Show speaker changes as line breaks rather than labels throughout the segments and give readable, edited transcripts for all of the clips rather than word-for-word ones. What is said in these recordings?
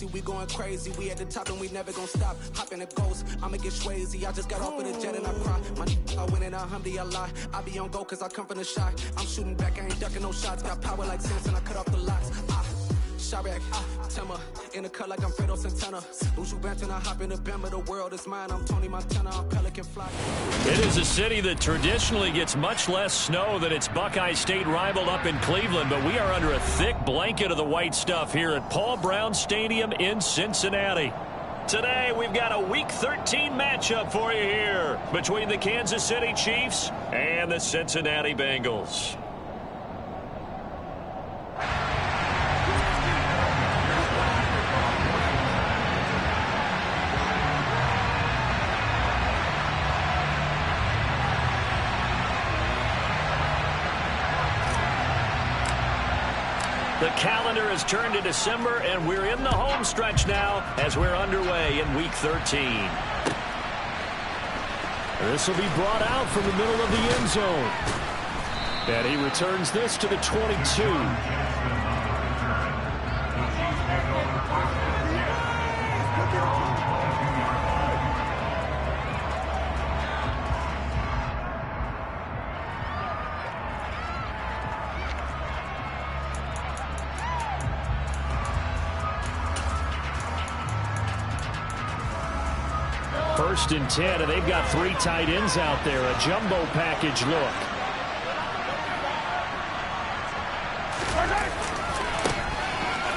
crazy, we going crazy. We at the top and we never gonna stop. Hop in a ghost, I'ma get Swayze. I just got off of the jet and I cry. My I win in a Humvee, I lie. I be on go cause I come from the shot. I'm shooting back, I ain't ducking no shots. Got power like Samson, I cut off the locks. Chirac, Timmer, in the cut like I'm Fredo Santana. Lose you bent and I hop in the Bama. The world is mine, I'm Tony Montana, I'm Pelican Fly.
It is a city that traditionally gets much less snow than its Buckeye State rival up in Cleveland, but we are under a thick blanket of the white stuff here at Paul Brown Stadium in Cincinnati. Today, we've got a Week 13 matchup for you here between the Kansas City Chiefs and the Cincinnati Bengals. The calendar has turned to December, and we're in the home stretch now as we're underway in Week 13. This will be brought out from the middle of the end zone. And he returns this to the 22. First and 10, and they've got 3 tight ends out there. A jumbo package look.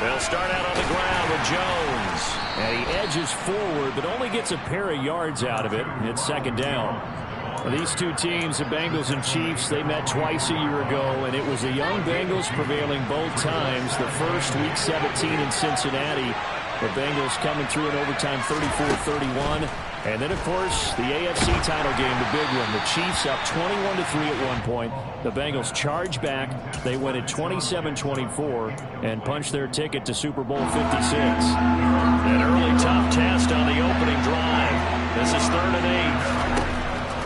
They'll start out on the ground with Jones. And he edges forward, but only gets a pair of yards out of it. It's second down. These two teams, the Bengals and Chiefs, they met twice a year ago, and it was the young Bengals prevailing both times. The first, Week 17 in Cincinnati. The Bengals coming through in overtime 34-31. And then, of course, the AFC title game, the big one. The Chiefs up 21-3 at one point. The Bengals charge back. They win it 27-24 and punch their ticket to Super Bowl 56. An early tough test on the opening drive. This is 3rd and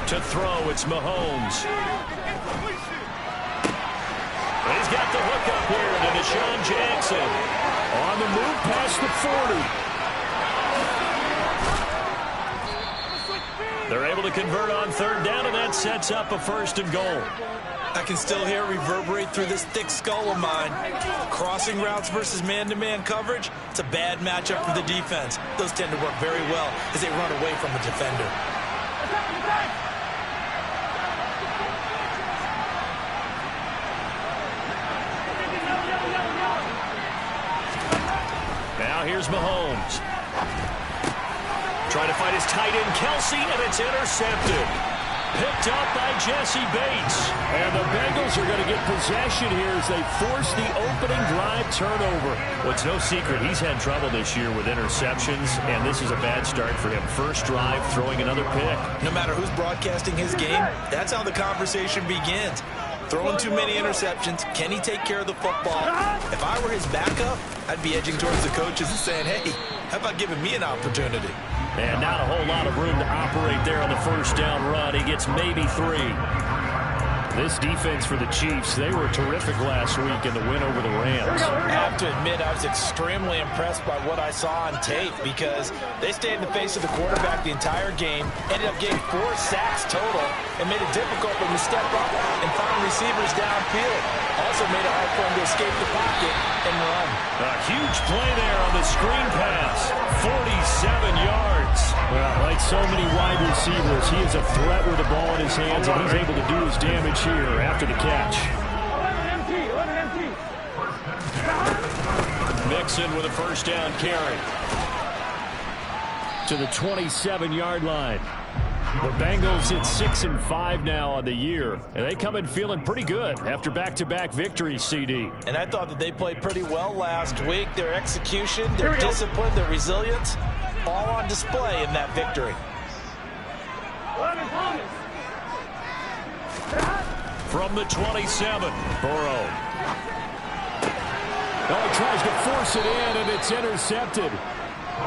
8. To throw, it's Mahomes. He's got the hook up here to Deshaun Jackson. On the move past the 40. They're able to convert on 3rd down, and that sets up a 1st and goal.
I can still hear it reverberate through this thick skull of mine. Crossing routes versus man-to-man coverage, it's a bad matchup for the defense. Those tend to work very well as they run away from the defender.
Now here's Mahomes. Trying to find his tight end, Kelsey, and it's intercepted. Picked up by Jesse Bates. And the Bengals are going to get possession here as they force the opening drive turnover. Well, it's no secret he's had trouble this year with interceptions, and this is a bad start for him. First drive, throwing another pick.
No matter who's broadcasting his game, that's how the conversation begins. Throwing too many interceptions. Can he take care of the football? If I were his backup, I'd be edging towards the coaches and saying, hey, how about giving me an opportunity?
And not a whole lot of room to operate there on the first down run. He gets maybe 3. This defense for the Chiefs, they were terrific last week in the win over the Rams.
I have to admit, I was extremely impressed by what I saw on tape because they stayed in the face of the quarterback the entire game, ended up getting 4 sacks total, and made it difficult for them to step up and find receivers downfield. Also made it hard for them to escape the pocket and run.
A huge play there on the screen pass. 47 yards. Well, like so many wide receivers, he is a threat with the ball in his hands, and he's able to do his damage here after the catch. Mixon with a first down carry. To the 27-yard line. The Bengals at 6-5 now on the year, and they come in feeling pretty good after back-to-back victories, CD.
And I thought that they played pretty well last week. Their execution, their discipline, their resilience, all on display in that victory.
From the 27, Burrow. Oh, tries to force it in, and it's intercepted.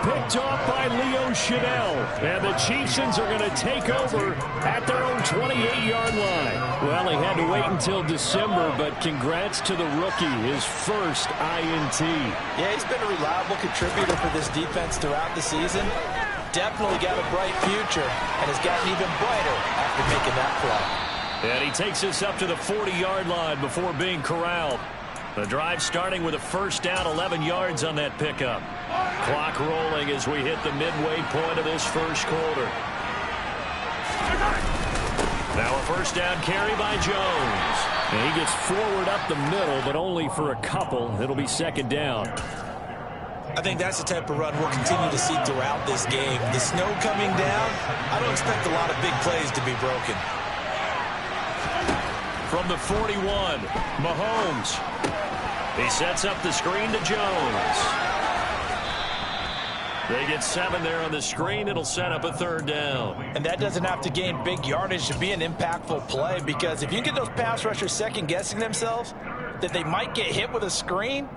Picked off by Leo Chanel. And the Chieftains are going to take over at their own 28-yard line. Well, he had to wait until December, but congrats to the rookie, his first INT.
Yeah, he's been a reliable contributor for this defense throughout the season. Definitely got a bright future and has gotten even brighter after making that play.
And he takes us up to the 40-yard line before being corralled. The drive starting with a first down, 11 yards on that pickup. Clock rolling as we hit the midway point of this first quarter. Now a first down carry by Jones. And he gets forward up the middle, but only for a couple. It'll be second down.
I think that's the type of run we'll continue to see throughout this game. The snow coming down, I don't expect a lot of big plays to be broken.
From the 41, Mahomes. He sets up the screen to Jones. They get 7 there on the screen. It'll set up a third down.
And that doesn't have to gain big yardage to be an impactful play, because if you get those pass rushers second-guessing themselves that they might get hit with a screen,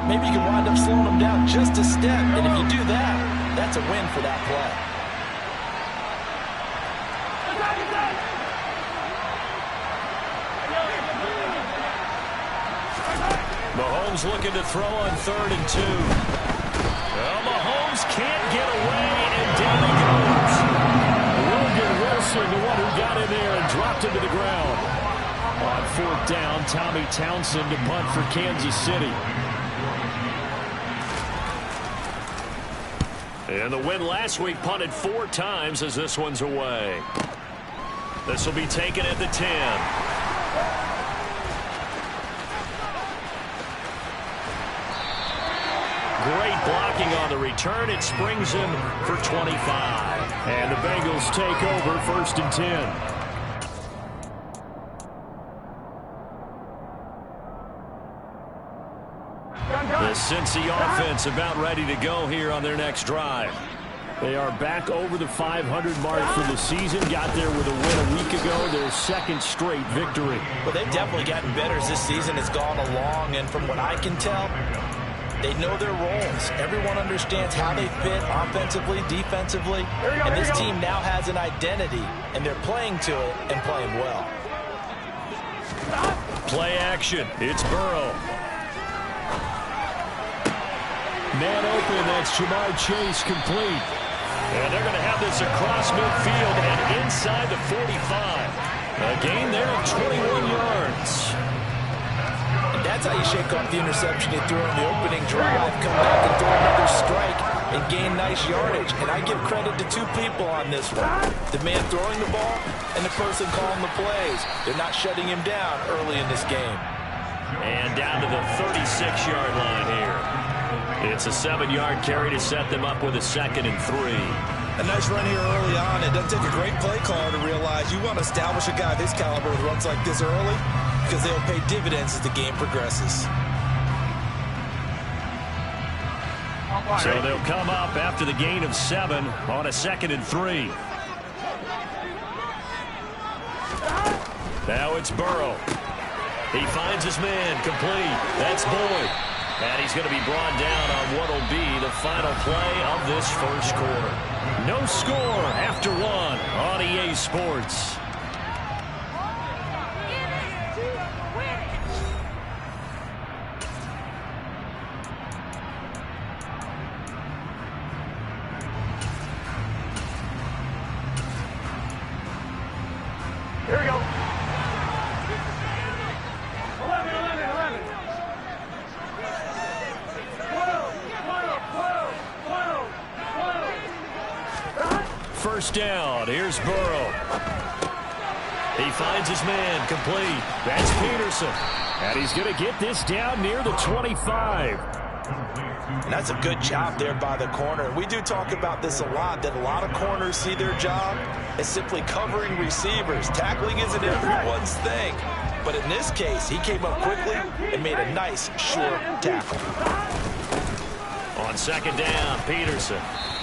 maybe you can wind up slowing them down just a step. And if you do that, that's a win for that play.
Mahomes looking to throw on 3rd and 2. Well, Mahomes can't get away, and down he goes. Logan Wilson, the one who got in there and dropped him to the ground. On 4th down, Tommy Townsend to punt for Kansas City. And the win last week punted 4 times as this one's away. This will be taken at the 10. Great blocking on the return. It springs him for 25. And the Bengals take over 1st and 10. The Cincy offense about ready to go here on their next drive. They are back over the 500 mark for the season. Got there with a win a week ago. Their 2nd straight victory.
Well, they've definitely gotten better as this season has gone along. And from what I can tell, they know their roles. Everyone understands how they fit offensively, defensively. And this team now has an identity, and they're playing to it and playing well.
Play action. It's Burrow. Man open. That's Jamar Chase complete. And they're going to have this across midfield and inside the 45. A gain there of 21 yards.
That's how you shake off the interception you threw in the opening drive. Come back and throw another strike and gain nice yardage. And I give credit to 2 people on this one. The man throwing the ball and the person calling the plays. They're not shutting him down early in this game.
And down to the 36-yard line here. It's a 7-yard carry to set them up with a 2nd and 3.
A nice run here early on. It doesn't take a great play caller to realize you want to establish a guy this caliber with runs like this early, because they'll pay dividends as the game progresses.
So they'll come up after the gain of 7 on a 2nd and 3. Now it's Burrow. He finds his man complete. That's Boyd. And he's going to be brought down on what will be the final play of this first quarter. No score after 1 on EA Sports.
Here we go.
1st down. Here's Burrow. He finds his man complete. That's Peterson. And he's going to get this down near the 25.
And that's a good job there by the corner. We do talk about this a lot, that a lot of corners see their job as simply covering receivers. Tackling isn't everyone's thing. But in this case, he came up quickly and made a nice, short tackle.
On 2nd down, Peterson.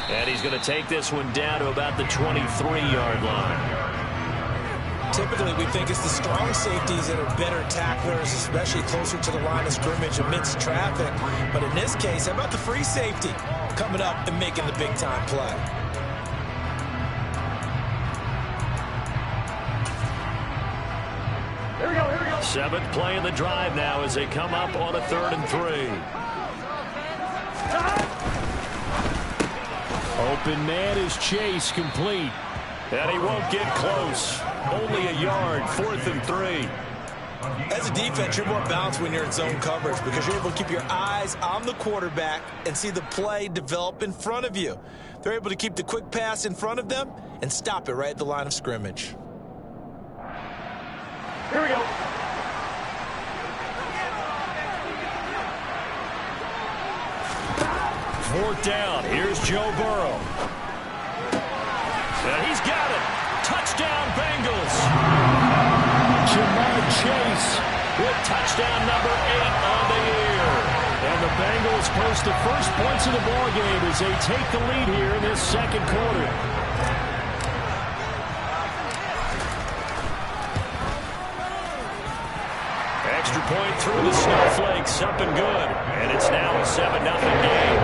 And he's going to take this one down to about the 23-yard line.
typically we think it's the strong safeties that are better tacklers, especially closer to the line of scrimmage amidst traffic. But in this case, how about the free safety coming up and making the big-time play?
Here we go, here we go.
Seventh play in the drive now as they come up on a 3rd and 3. Open man is Chase, complete. And he won't get close. Only a yard, 4th and 3.
As a defense, you're more balanced when you're in zone coverage because you're able to keep your eyes on the quarterback and see the play develop in front of you. They're able to keep the quick pass in front of them and stop it right at the line of scrimmage.
Here we go.
4th down. Here's Joe Burrow. And he's got it. Touchdown, Bengals. Jamar Chase with touchdown number 8 on the year. And the Bengals post the first points of the ballgame as they take the lead here in this second quarter. Extra point through the Snowflakes, up and good. And it's now a 7-0 game.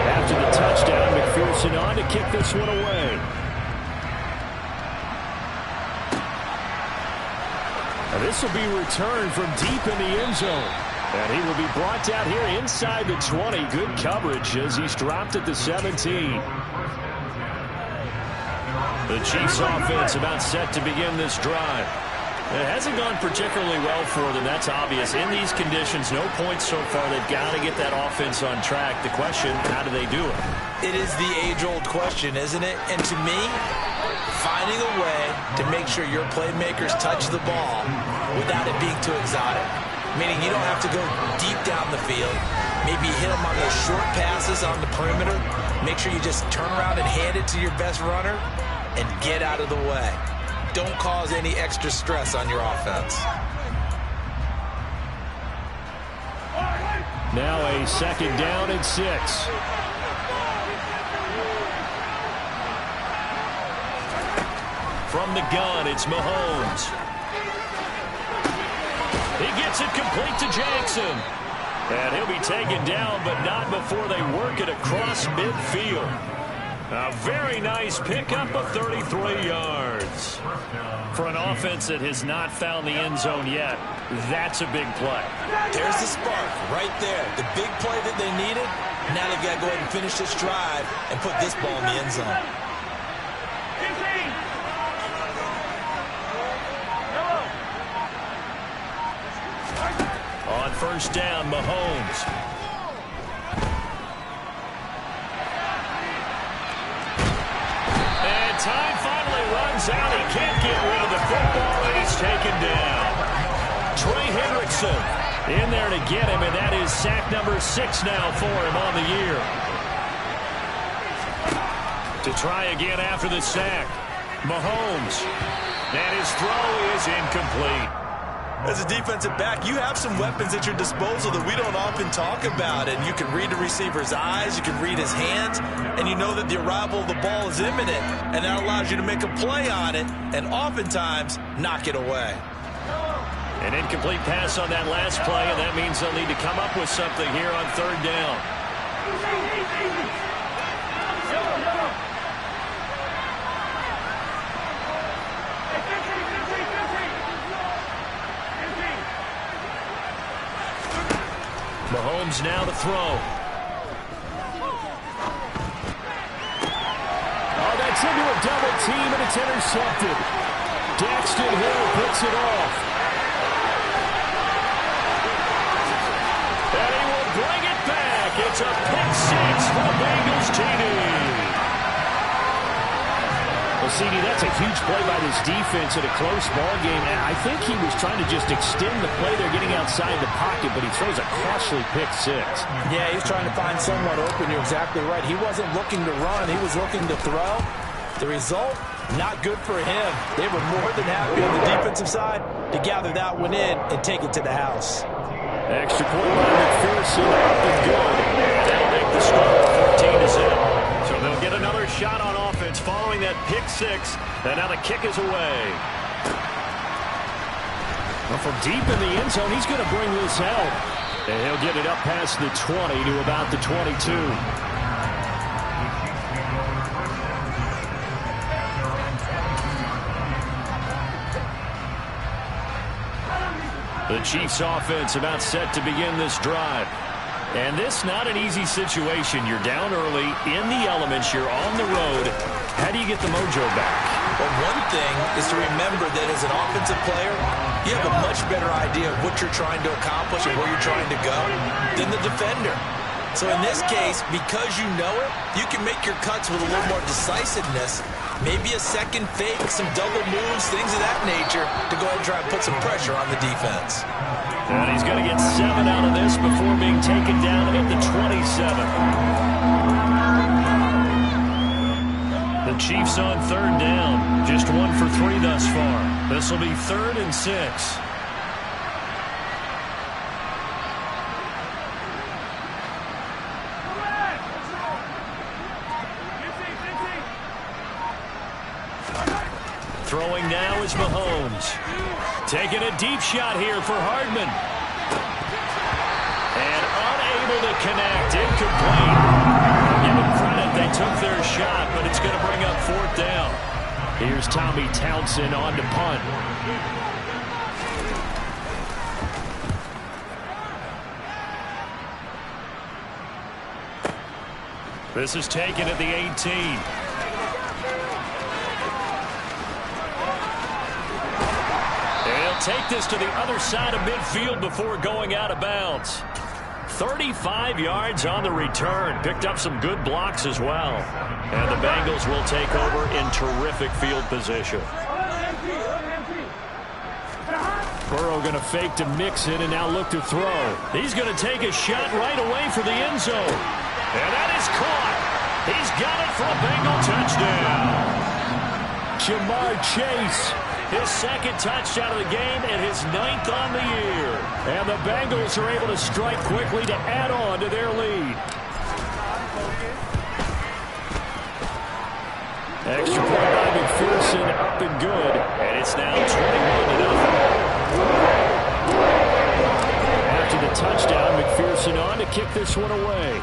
After the touchdown, McPherson on to kick this one away. And this will be returned from deep in the end zone. And he will be brought down here inside the 20. Good coverage as he's dropped at the 17. The Chiefs offense about set to begin this drive. It hasn't gone particularly well for them, that's obvious. In these conditions, no points so far. They've got to get that offense on track. The question, how do they do it?
It is the age-old question, isn't it? And to me, finding a way to make sure your playmakers touch the ball without it being too exotic. Meaning you don't have to go deep down the field. Maybe hit them on those short passes on the perimeter. Make sure you just turn around and hand it to your best runner and get out of the way. Don't cause any extra stress on your offense.
Now a 2nd down and 6. From the gun, it's Mahomes. He gets it complete to Jackson. And he'll be taken down, but not before they work it across midfield. A very nice pickup of 33 yards. For an offense that has not found the end zone yet, that's a big play.
There's the spark right there. The big play that they needed. Now they've got to go ahead and finish this drive and put this ball in the end zone.
On 1st down, Mahomes. And time finally runs out. He can't get rid of the football, and he's taken down. Trey Hendrickson in there to get him, and that is sack number 6 now for him on the year. To try again after the sack, Mahomes. And his throw is incomplete.
As a defensive back, you have some weapons at your disposal that we don't often talk about. And you can read the receiver's eyes, you can read his hands, and you know that the arrival of the ball is imminent. And that allows you to make a play on it and oftentimes knock it away.
An incomplete pass on that last play, and that means they'll need to come up with something here on 3rd down. Mahomes now to throw. Oh, that's into a double team, and it's intercepted. Daxton Hill picks it off. And he will bring it back. It's a pick 6 for the Bengals TD. Well, CD, that's a huge play by this defense in a close ball game. And I think he was trying to just extend the play. They're getting outside the pocket, but he throws a costly pick 6.
Yeah, he's trying to find someone open. You're exactly right. He wasn't looking to run. He was looking to throw. The result, not good for him. They were more than happy on the defensive side to gather that one in and take it to the house.
Extra point by McPherson, up and good. That'll make the score 14-0. So they'll They'll get another shot on offense following that pick six. And now the kick is away. Well, from deep in the end zone, he's going to bring this out. And he'll get it up past the 20 to about the 22. The Chiefs offense about set to begin this drive. And this not an easy situation. You're down early, in the elements, you're on the road. How do you get the mojo back?
Well, one thing is to remember that as an offensive player, you have a much better idea of what you're trying to accomplish and where you're trying to go than the defender. So in this case, because you know it, you can make your cuts with a little more decisiveness. Maybe a second fake, some double moves, things of that nature to go ahead and try and put some pressure on the defense.
And he's going to get 7 out of this before being taken down at the 27. The Chiefs on 3rd down. Just 1 for 3 thus far. This will be 3rd and 6. Throwing now is Mahomes. Taking a deep shot here for Hardman. And unable to connect. Incomplete. Give them credit. They took their shot, but it's going to bring up 4th down. Here's Tommy Townsend on to punt. This is taken at the 18. Take this to the other side of midfield before going out of bounds. 35 yards on the return. Picked up some good blocks as well. And the Bengals will take over in terrific field position. Burrow going to fake to mix it and now look to throw. He's going to take a shot right away for the end zone. And that is caught. He's got it for a Bengal touchdown. Jamar Chase. His 2nd touchdown of the game and his 9th on the year. And the Bengals are able to strike quickly to add on to their lead. Extra point by McPherson, up and good. And it's now 21-0. After the touchdown, McPherson on to kick this one away.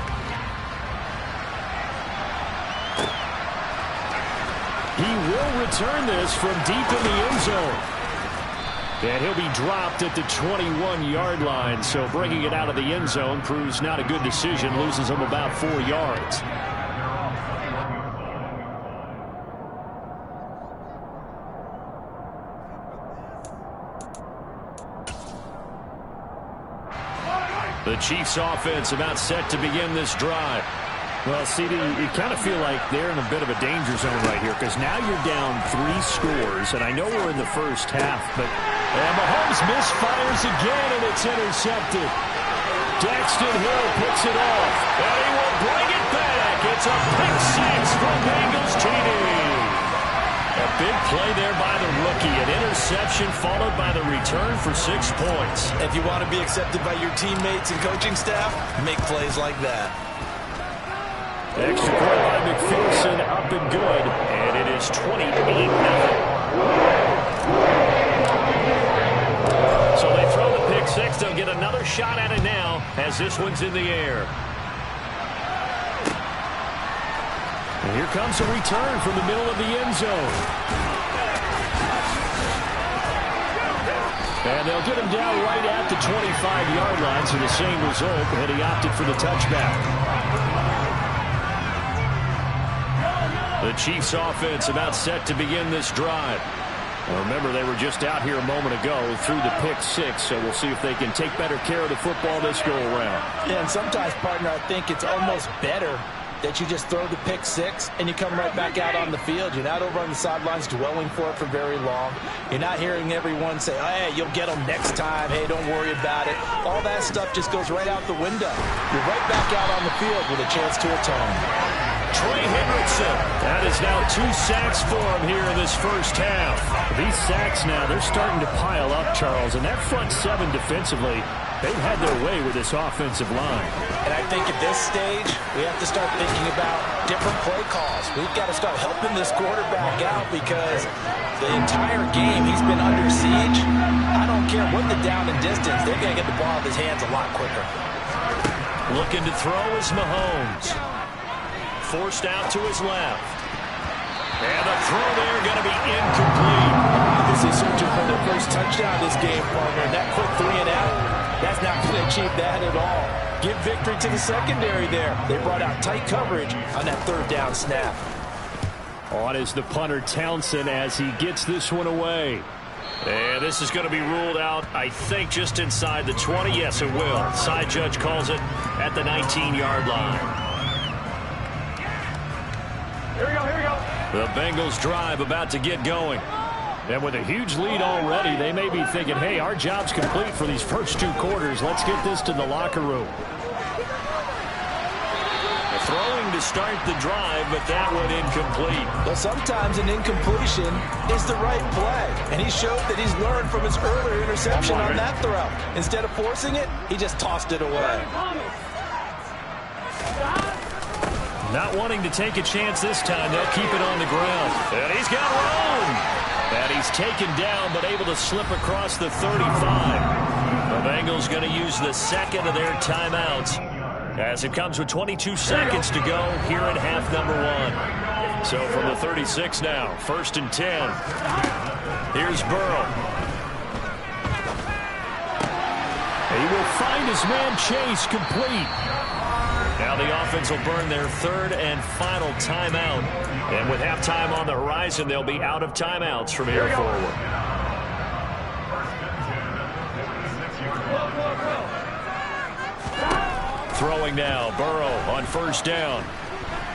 He will return this from deep in the end zone. And he'll be dropped at the 21-yard line. So bringing it out of the end zone proves not a good decision. Loses him about 4 yards. The Chiefs offense about set to begin this drive. Well, CD, you kind of feel like they're in a bit of a danger zone right here because now you're down 3 scores, and I know we're in the first half, but Mahomes misfires again, and it's intercepted. Daxton Hill picks it off, and he will bring it back. It's a pick 6 from Bengals TD. A big play there by the rookie, an interception followed by the return for 6 points.
If you want to be accepted by your teammates and coaching staff, make plays like that.
Extra point by McPherson, up and good, and it is 28-0. So they throw the pick 6. They'll get another shot at it now as this one's in the air. And here comes a return from the middle of the end zone. And they'll get him down right at the 25-yard line, so the same result, and he opted for the touchback. The Chiefs offense about set to begin this drive. Well, remember, they were just out here a moment ago through the pick 6, so we'll see if they can take better care of the football this go-around.
Yeah, and sometimes, partner, I think it's almost better that you just throw the pick 6 and you come right back out on the field. You're not over on the sidelines dwelling for it for very long. You're not hearing everyone say, hey, you'll get them next time. Hey, don't worry about it. All that stuff just goes right out the window. You're right back out on the field with a chance to atone.
Trey Hendrickson. That is now 2 sacks for him here in this first half. These sacks now, they're starting to pile up, Charles, and that front 7 defensively, They've had their way with this offensive line.
And I think at this stage, we have to start thinking about different play calls. We've got to start helping this quarterback out because the entire game he's been under siege. I don't care what the down and distance, they're going to get the ball out of his hands a lot quicker.
Looking to throw is Mahomes. Forced out to his left. And the throw there going to be incomplete.
Obviously searching for their first touchdown this game, partner. That quick 3 and out, that's not going to achieve that at all. Give victory to the secondary there. They brought out tight coverage on that 3rd down snap.
On is the punter Townsend as he gets this one away. And this is going to be ruled out, I think, just inside the 20. Yes, it will. Side judge calls it at the 19-yard line.
Here we go, here we go.
The Bengals drive about to get going. And with a huge lead already, they may be thinking, hey, our job's complete for these first 2 quarters. Let's get this to the locker room. Throwing to start the drive, but that one incomplete.
Well, sometimes an incompletion is the right play. And he showed that he's learned from his earlier interception on that throw. Instead of forcing it, he just tossed it away.
Not wanting to take a chance this time, they'll keep it on the ground. And he's got room. And he's taken down, but able to slip across the 35. The Bengals going to use the second of their timeouts as it comes with 22 seconds to go here in half number 1. So from the 36 now, 1st and 10. Here's Burrow. He will find his man Chase complete. Now the offense will burn their 3rd and final timeout. And with halftime on the horizon, they'll be out of timeouts from here forward. Throwing now, Burrow on 1st down.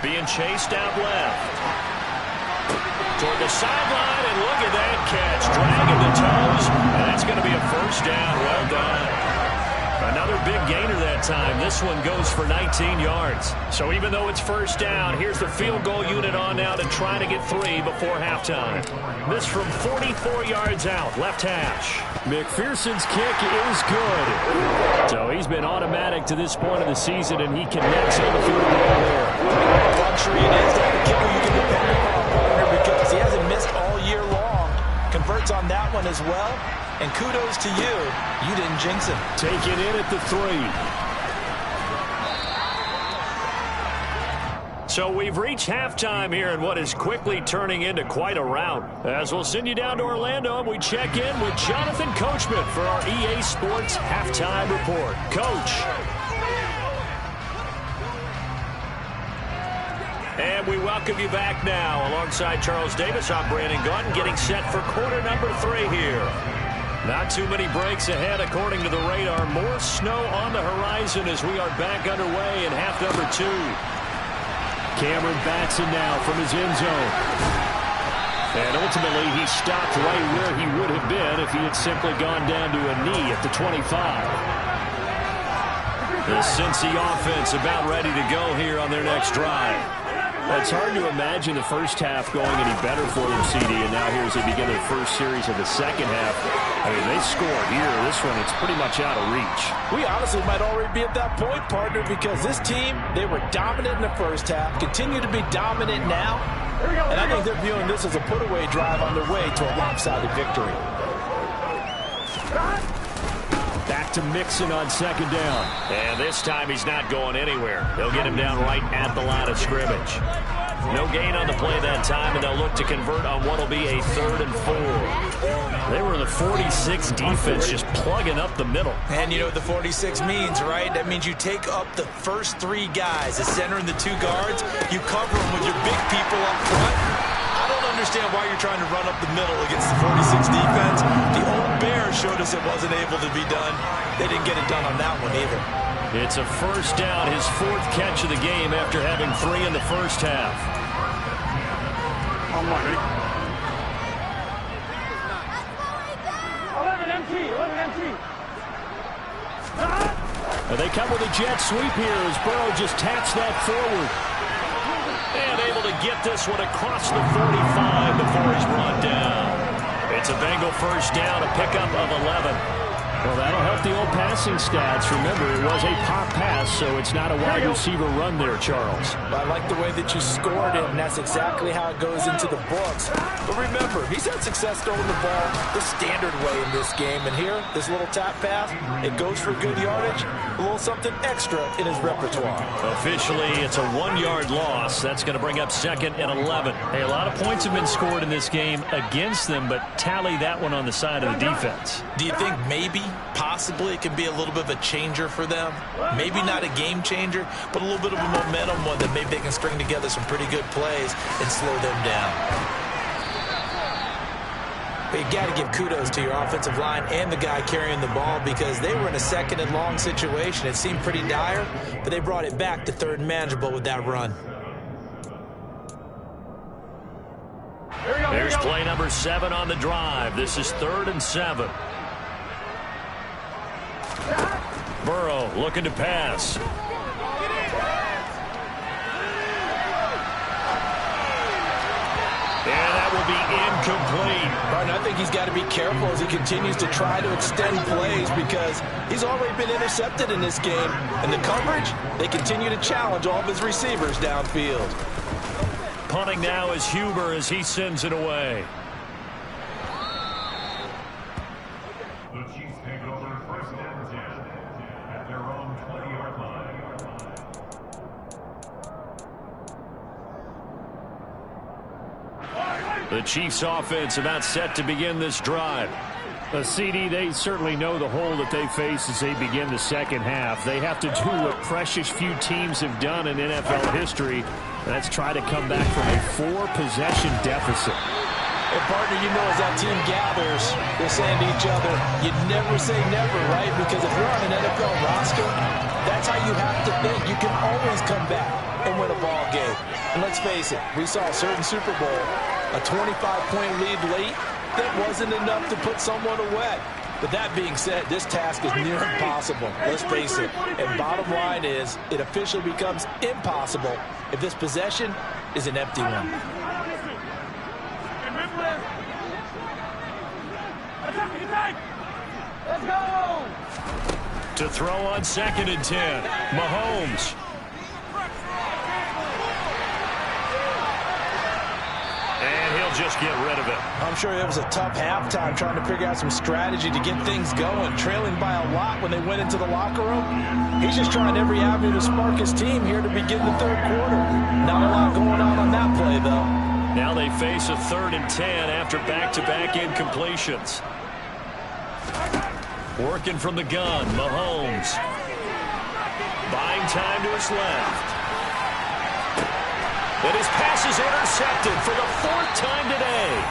Being chased out left. Toward the sideline, and look at that catch. Dragging the toes, and that's going to be a 1st down. Well done. Another big gainer that time. This one goes for 19 yards. So even though it's 1st down, here's the field goal unit on now to try to get 3 before halftime. This from 44 yards out, left hash. McPherson's kick is good. So he's been automatic to this point of the season, and he connects on the field goal there.
Luxury it is to have a kicker you can depend upon, partner, because he hasn't missed all year long. Converts on that one as well. And kudos to you. You didn't jinx him.
Take it in at the 3. So we've reached halftime here in what is quickly turning into quite a rout. As we'll send you down to Orlando, and we check in with Jonathan Coachman for our EA Sports Halftime Report. Coach. And we welcome you back now. Alongside Charles Davis, I'm Brandon Gaudin, getting set for quarter number 3 here. Not too many breaks ahead, according to the radar. More snow on the horizon as we are back underway in half number 2. Cameron Batson now from his end zone. And ultimately, he stopped right where he would have been if he had simply gone down to a knee at the 25. The Cincy offense about ready to go here on their next drive. It's hard to imagine the first half going any better for them, CD, and now here as they begin the first series of the second half. I mean, they scored here. This one, it's pretty much out of reach.
We honestly might already be at that point, partner, because this team, they were dominant in the first half, continue to be dominant now, and I think they're viewing this as a put-away drive on their way to a lopsided victory.
Back to Mixon on 2nd down. And this time he's not going anywhere. They'll get him down right at the line of scrimmage. No gain on the play that time, and they'll look to convert on what will be a 3rd and 4. They were in the 46 defense, just plugging up the middle.
And you know what the 46 means, right? That means you take up the first 3 guys, the center and the 2 guards. You cover them with your big people up front. I don't understand why you're trying to run up the middle against the 46 defense. The old Bears showed us it wasn't able to be done. They didn't get it done on that one either.
It's a 1st down, his 4th catch of the game after having 3 in the first half.
11 empty, 11 empty.
They come with a jet sweep here as Burrow just taps that forward. And able to get this one across the 45 before he's run down. It's a Bengal 1st down, a pickup of 11. Well, that'll help the old passing stats. Remember, it was a pop pass, so it's not a wide receiver run there, Charles.
I like the way that you scored it, and that's exactly how it goes into the books. But remember, he's had success throwing the ball the standard way in this game. And here, this little tap pass, it goes for good yardage, a little something extra in his repertoire.
Officially, it's a 1-yard loss. That's going to bring up 2nd and 11. Hey, a lot of points have been scored in this game against them, but tally that one on the side of the defense.
Do you think maybe, possibly, it can be a little bit of a changer for them? Maybe not a game changer, but a little bit of a momentum one that maybe they can string together some pretty good plays and slow them down. But you got to give kudos to your offensive line and the guy carrying the ball, because they were in a 2nd and long situation. It seemed pretty dire, but they brought it back to 3rd and manageable with that run.
There's play number 7 on the drive. This is 3rd and 7. Burrow looking to pass. And that will be incomplete.
Martin, I think he's got to be careful as he continues to try to extend plays, because he's already been intercepted in this game. And the coverage, they continue to challenge all of his receivers downfield.
Punting now is Huber as he sends it away.
The Chiefs take over 1st and 10 at their own 20-yard line.
The Chiefs offense about set to begin this drive. CD, they certainly know the hole that they face as they begin the 2nd half. They have to do what precious few teams have done in NFL history. That's try to come back from a 4-possession deficit.
And partner, you know, as that team gathers, they're saying to each other, you never say never, right? Because if you're on an NFL roster, that's how you have to think. You can always come back and win a ball game. And let's face it, we saw a certain Super Bowl, a 25-point lead late, that wasn't enough to put someone away. But that being said, this task is near impossible. Let's face it. And bottom line is, it officially becomes impossible if this possession is an empty one.
Let's go!
To throw on 2nd and 10, Mahomes. And he'll just get rid of it.
I'm sure it was a tough halftime trying to figure out some strategy to get things going. Trailing by a lot when they went into the locker room. He's just trying every avenue to spark his team here to begin the 3rd quarter. Not a lot going on that play, though.
Now they face a 3rd and 10 after back-to-back incompletions. Working from the gun, Mahomes. Buying time to his left. And his pass is intercepted for the 4th time today.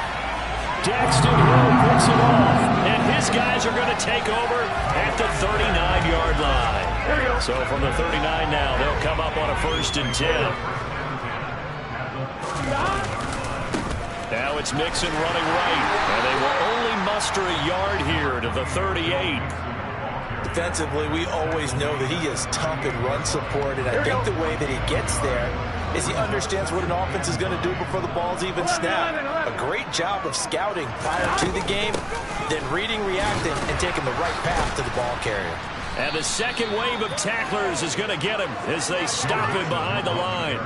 Daxton Hill picks it off, and his guys are going to take over at the 39-yard line. So from the 39 now, they'll come up on a 1st and 10. Now it's Mixon running right, and they will only muster a yard here to the 38.
Defensively, we always know that he is tough in run support, and I think the way that he gets there is he understands what an offense is going to do before the ball's even snapped. A great job of scouting prior to the game, then reading, reacting, and taking the right path to the ball carrier.
And the second wave of tacklers is going to get him as they stop him behind the line.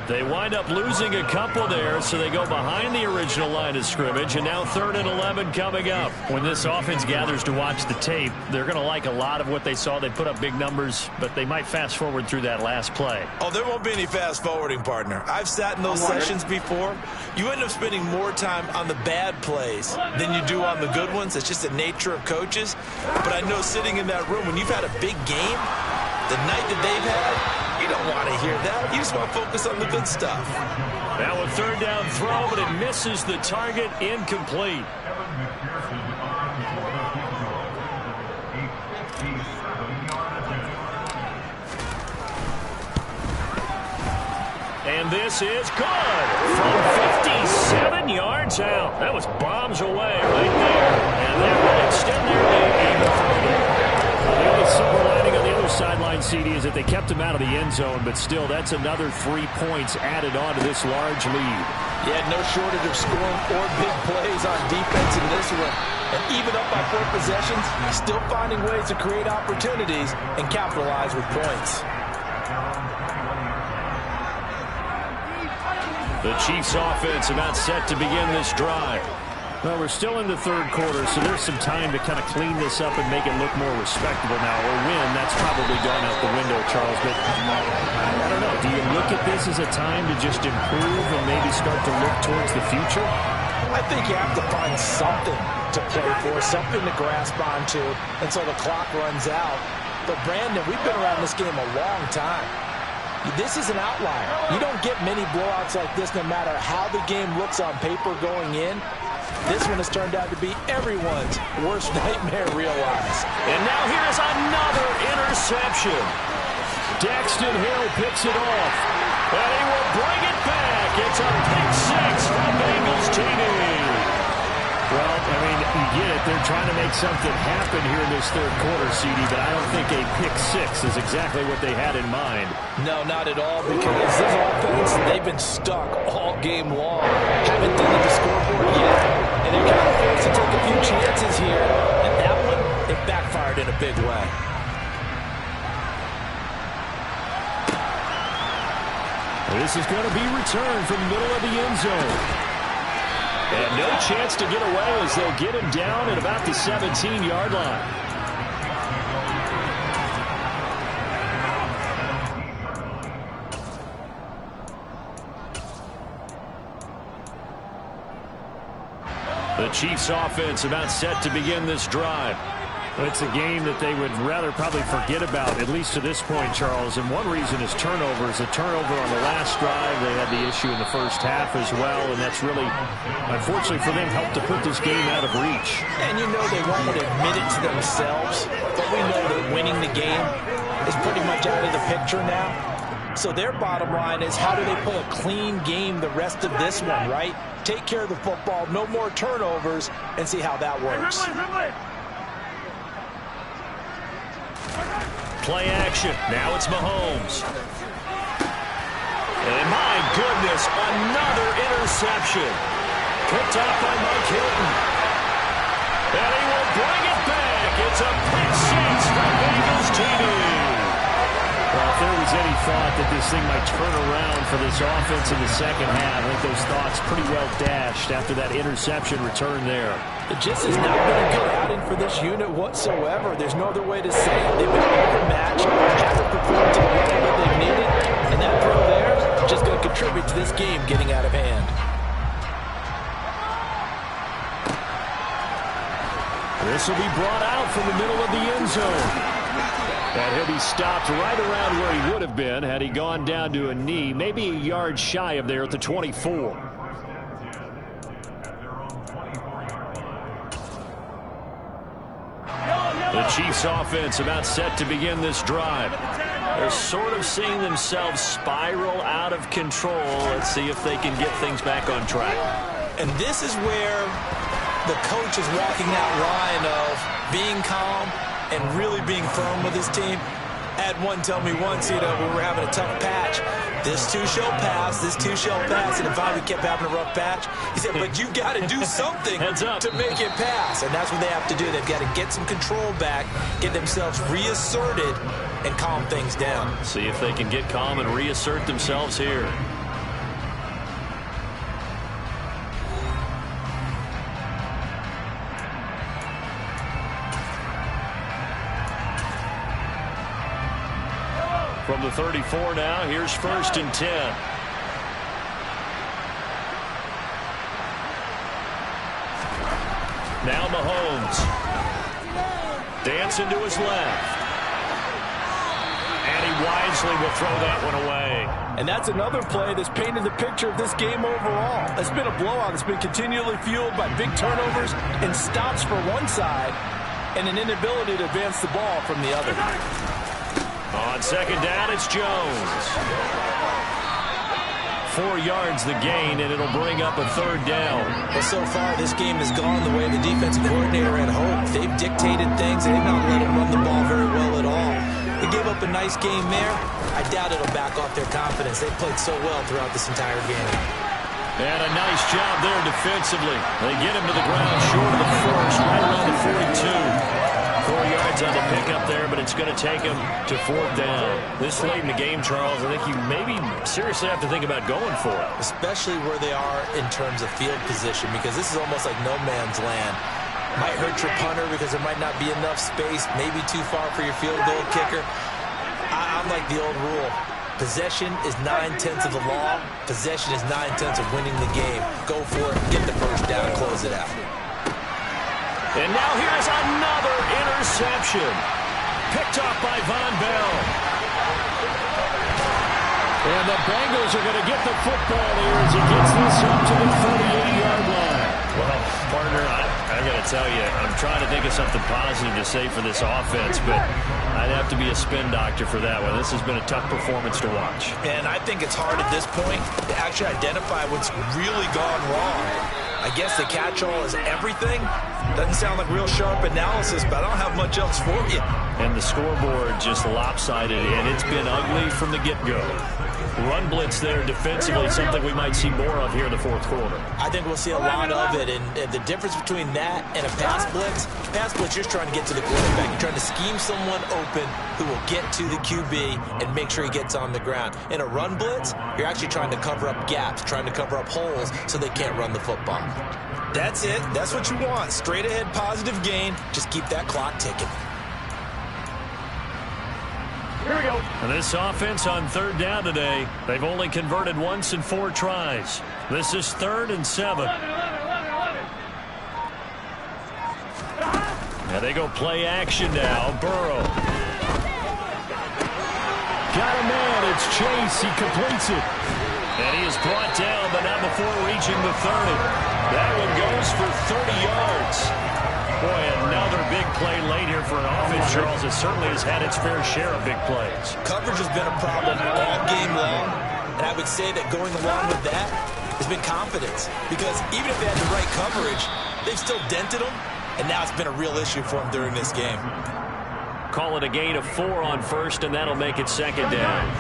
They wind up losing a couple there, so they go behind the original line of scrimmage, and now 3rd and 11 coming up. When this offense gathers to watch the tape, they're going to like a lot of what they saw. They put up big numbers, but they might fast forward through that last play.
Oh, there won't be any fast forwarding, partner. I've sat in those sessions before. You end up spending more time on the bad plays than you do on the good ones. It's just the nature of coaches. But I know sitting in that room, when you've had a big game, the night that they've had, you don't want to hear that. You just want to focus on the good stuff.
Now a 3rd down throw, but it misses the target, incomplete. And this is good from 57 yards out. That was bombs away right there. And that will extend their lead even further. The only silver lining on the other sideline, done, CD, is that they kept him out of the end zone, but still, that's another 3 points added on to this large lead.
Yeah, no shortage of scoring or big plays on defense in this one. And even up by 4 possessions, still finding ways to create opportunities and capitalize with points.
The Chiefs offense about set to begin this drive. Well, we're still in the third quarter, so there's some time to kind of clean this up and make it look more respectable now. Or win, that's probably gone out the window, Charles. But I don't know. Do you look at this as a time to just improve and maybe start to look towards the future?
I think you have to find something to play for, something to grasp onto until the clock runs out. But, Brandon, we've been around this game a long time. This is an outlier. You don't get many blowouts like this no matter how the game looks on paper going in. This one has turned out to be everyone's worst nightmare realized.
And now here's another interception. Daxton Hill picks it off. And he will bring it back. It's a pick six from Bengals TV. Well, I mean, you get it. They're trying to make something happen here in this third quarter, CD, but I don't think a pick six is exactly what they had in mind.
No, not at all, because this offense, they've been stuck all game long. Haven't done the scoreboard yet, and they're kind of forced to take a few chances here. And that one, it backfired in a big way.
This is going to be returned from the middle of the end zone. And no chance to get away as they'll get him down at about the 17-yard line. The Chiefs offense about set to begin this drive. It's a game that they would rather probably forget about, at least to this point, Charles. And one reason is turnovers. A turnover on the last drive. They had the issue in the first half as well, and that's really, unfortunately for them, helped to put this game out of reach.
And you know they won't admit it to themselves, but we know that winning the game is pretty much out of the picture now. So their bottom line is, how do they play a clean game the rest of this one, right? Take care of the football, no more turnovers, and see how that works.
Play action. Now it's Mahomes. And my goodness, another interception. Picked off by Mike Hilton. And he will bring it back. It's a pick six from Bengals TV. Well, if there was any thought that this thing might turn around for this offense in the second half, I think those thoughts pretty well dashed after that interception return there.
It just has not been a good outing for this unit whatsoever. There's no other way to say it. They've been overmatched, haven't performed to the level that they've needed, and that throw there is just going to contribute to this game getting out of hand.
This will be brought out from the middle of the end zone. And he'll be stopped right around where he would have been had he gone down to a knee, maybe a yard shy of there at the 24. The Chiefs offense about set to begin this drive. They're sort of seeing themselves spiral out of control. Let's see if they can get things back on track.
And this is where the coach is walking that line of being calm and really being firm with his team. Had one tell me once, when we're having a tough patch, this too shall pass, this too shall pass. And if I kept having a rough patch, he said, but you got to do something to make it pass. And that's what they have to do. They've got to get some control back, get themselves reasserted, and calm things down.
See if they can get calm and reassert themselves here. From the 34 now, here's 1st and 10. Now Mahomes. Dancing to his left. And he wisely will throw that one away.
And that's another play that's painted the picture of this game overall. It's been a blowout that's been continually fueled by big turnovers and stops for one side and an inability to advance the ball from the other.
On second down, it's Jones. 4 yards the gain, and it'll bring up a 3rd down.
Well, so far, this game has gone the way the defensive coordinator had hoped. They've dictated things. They've not let him run the ball very well at all. They gave up a nice game there. I doubt it'll back off their confidence. They played so well throughout this entire game.
And a nice job there defensively. They get him to the ground short of the first, right around the 42. 4 yards on the pickup there, but it's going to take him to 4th down. This late in the game, Charles, I think you maybe seriously have to think about going for it.
Especially where they are in terms of field position, because this is almost like no man's land. Might hurt your punter because there might not be enough space, maybe too far for your field goal kicker. I'm like the old rule. Possession is 9/10 of the law. Possession is 9/10 of winning the game. Go for it, get the first down, close it out.
And now here's another interception. Picked off by Von Bell. And the Bengals are going to get the football here as he gets this up to the 38-yard line. Well, partner, I got to tell you, I'm trying to think of something positive to say for this offense, but I'd have to be a spin doctor for that one. This has been a tough performance to watch.
And I think it's hard at this point to actually identify what's really gone wrong. I guess the catch-all is everything. Doesn't sound like real sharp analysis, but I don't have much else for you.
And the scoreboard just lopsided, and it's been ugly from the get-go. Run blitz there defensively, something we might see more of here in the fourth quarter.
I think we'll see a lot of it, and the difference between that and a pass blitz, you're just trying to get to the quarterback. You're trying to scheme someone open who will get to the QB and make sure he gets on the ground. In a run blitz, you're actually trying to cover up gaps, trying to cover up holes so they can't run the football. That's it. That's what you want. Straight ahead, positive gain. Just keep that clock ticking.
Here we go.
And this offense on 3rd down today, they've only converted once in 4 tries. This is 3rd and 7. Now they go play action now. Burrow. Got a man. It's Chase. He completes it. And he is brought down, but not before reaching the 30. That one goes for 30 yards. Boy, another big play late here for an offense, Charles. It certainly has had its fair share of big plays.
Coverage has been a problem all game long, and I would say that going along with that has been confidence. Because even if they had the right coverage, they've still dented them, and now it's been a real issue for them during this game.
Call it a gain of 4 on 1st, and that'll make it 2nd down.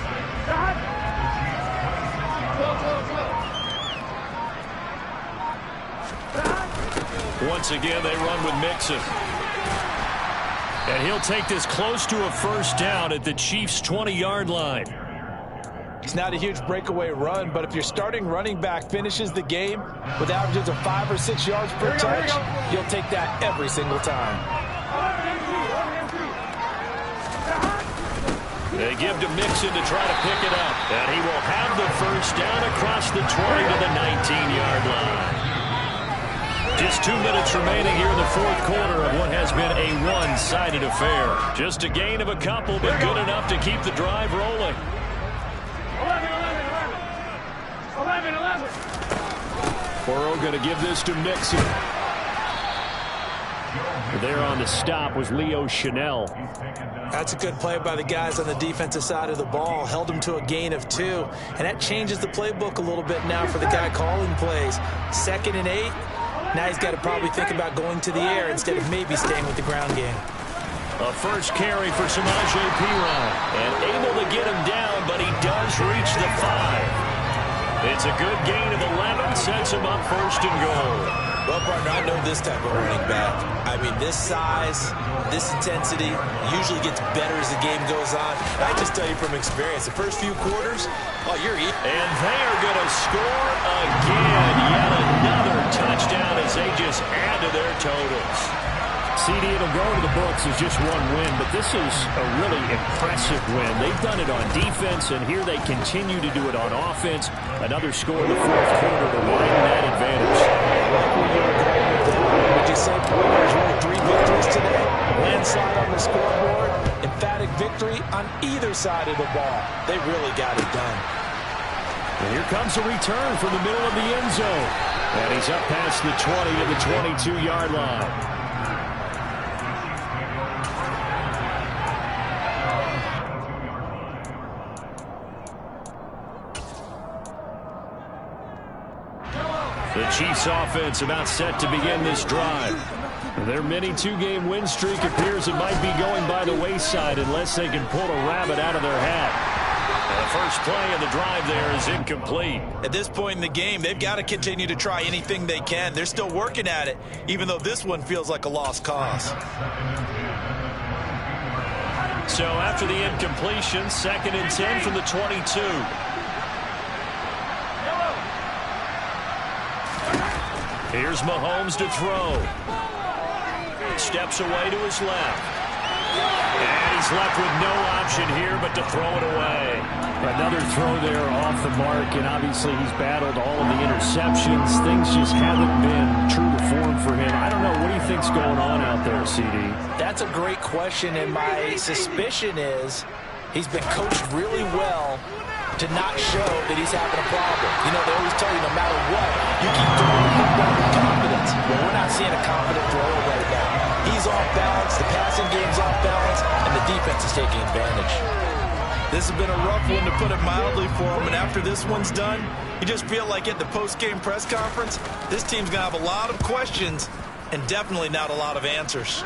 Once again, they run with Mixon. And he'll take this close to a 1st down at the Chiefs' 20-yard line.
It's not a huge breakaway run, but if your starting running back finishes the game with averages of 5 or 6 yards per touch, you'll take that every single time.
They give to Mixon to try to pick it up. And he will have the 1st down across the 20 to the 19-yard line. Just 2 minutes remaining here in the 4th quarter of what has been a one-sided affair. Just a gain of a couple, but good enough to keep the drive rolling.
11.
Burrow going to give this to Mixon. There on the stop was Leo Chanel.
That's a good play by the guys on the defensive side of the ball. Held them to a gain of 2. And that changes the playbook a little bit now for the guy calling plays. 2nd and 8. Now he's got to probably think about going to the air instead of maybe staying with the ground game.
A first carry for Samaje Perine. And able to get him down, but he does reach the 5. It's a good gain of 11. Sets him up 1st and goal.
Well, partner, I know this type of running back. I mean, this size, this intensity usually gets better as the game goes on. I just tell you from experience, the first few quarters, you're eating.
And they are going to score again. Yet another touchdown as they just add to their totals. CD, it'll go to the books as just one win, but this is a really impressive win. They've done it on defense, and here they continue to do it on offense. Another score in the 4th quarter to widen that advantage.
Would you say there's really 3 victories today? Landslide on the scoreboard, emphatic victory on either side of the ball. They really got it done.
And here comes a return from the middle of the end zone. And he's up past the 20 to the 22-yard line. The Chiefs offense about set to begin this drive. Their mini two-game win streak appears it might be going by the wayside unless they can pull a rabbit out of their hat. The first play of the drive there is incomplete.
At this point in the game, they've got to continue to try anything they can. They're still working at it, even though this one feels like a lost cause.
So after the incompletion, 2nd and 10 from the 22. Here's Mahomes to throw. Steps away to his left. And he's left with no option here but to throw it away. Another throw there off the mark, and obviously he's battled all of the interceptions. Things just haven't been true to form for him. I don't know. What do you think's going on out there, CD?
That's a great question, and my suspicion is he's been coached really well to not show that he's having a problem. You know, they always tell you no matter what, you keep throwing the football with confidence. Well, we're not seeing a confident thrower right now. He's off balance, the passing game's off balance, and the defense is taking advantage. This has been a rough one, to put it mildly, for him, and after this one's done, you just feel like at the post-game press conference, this team's going to have a lot of questions and definitely not a lot of answers.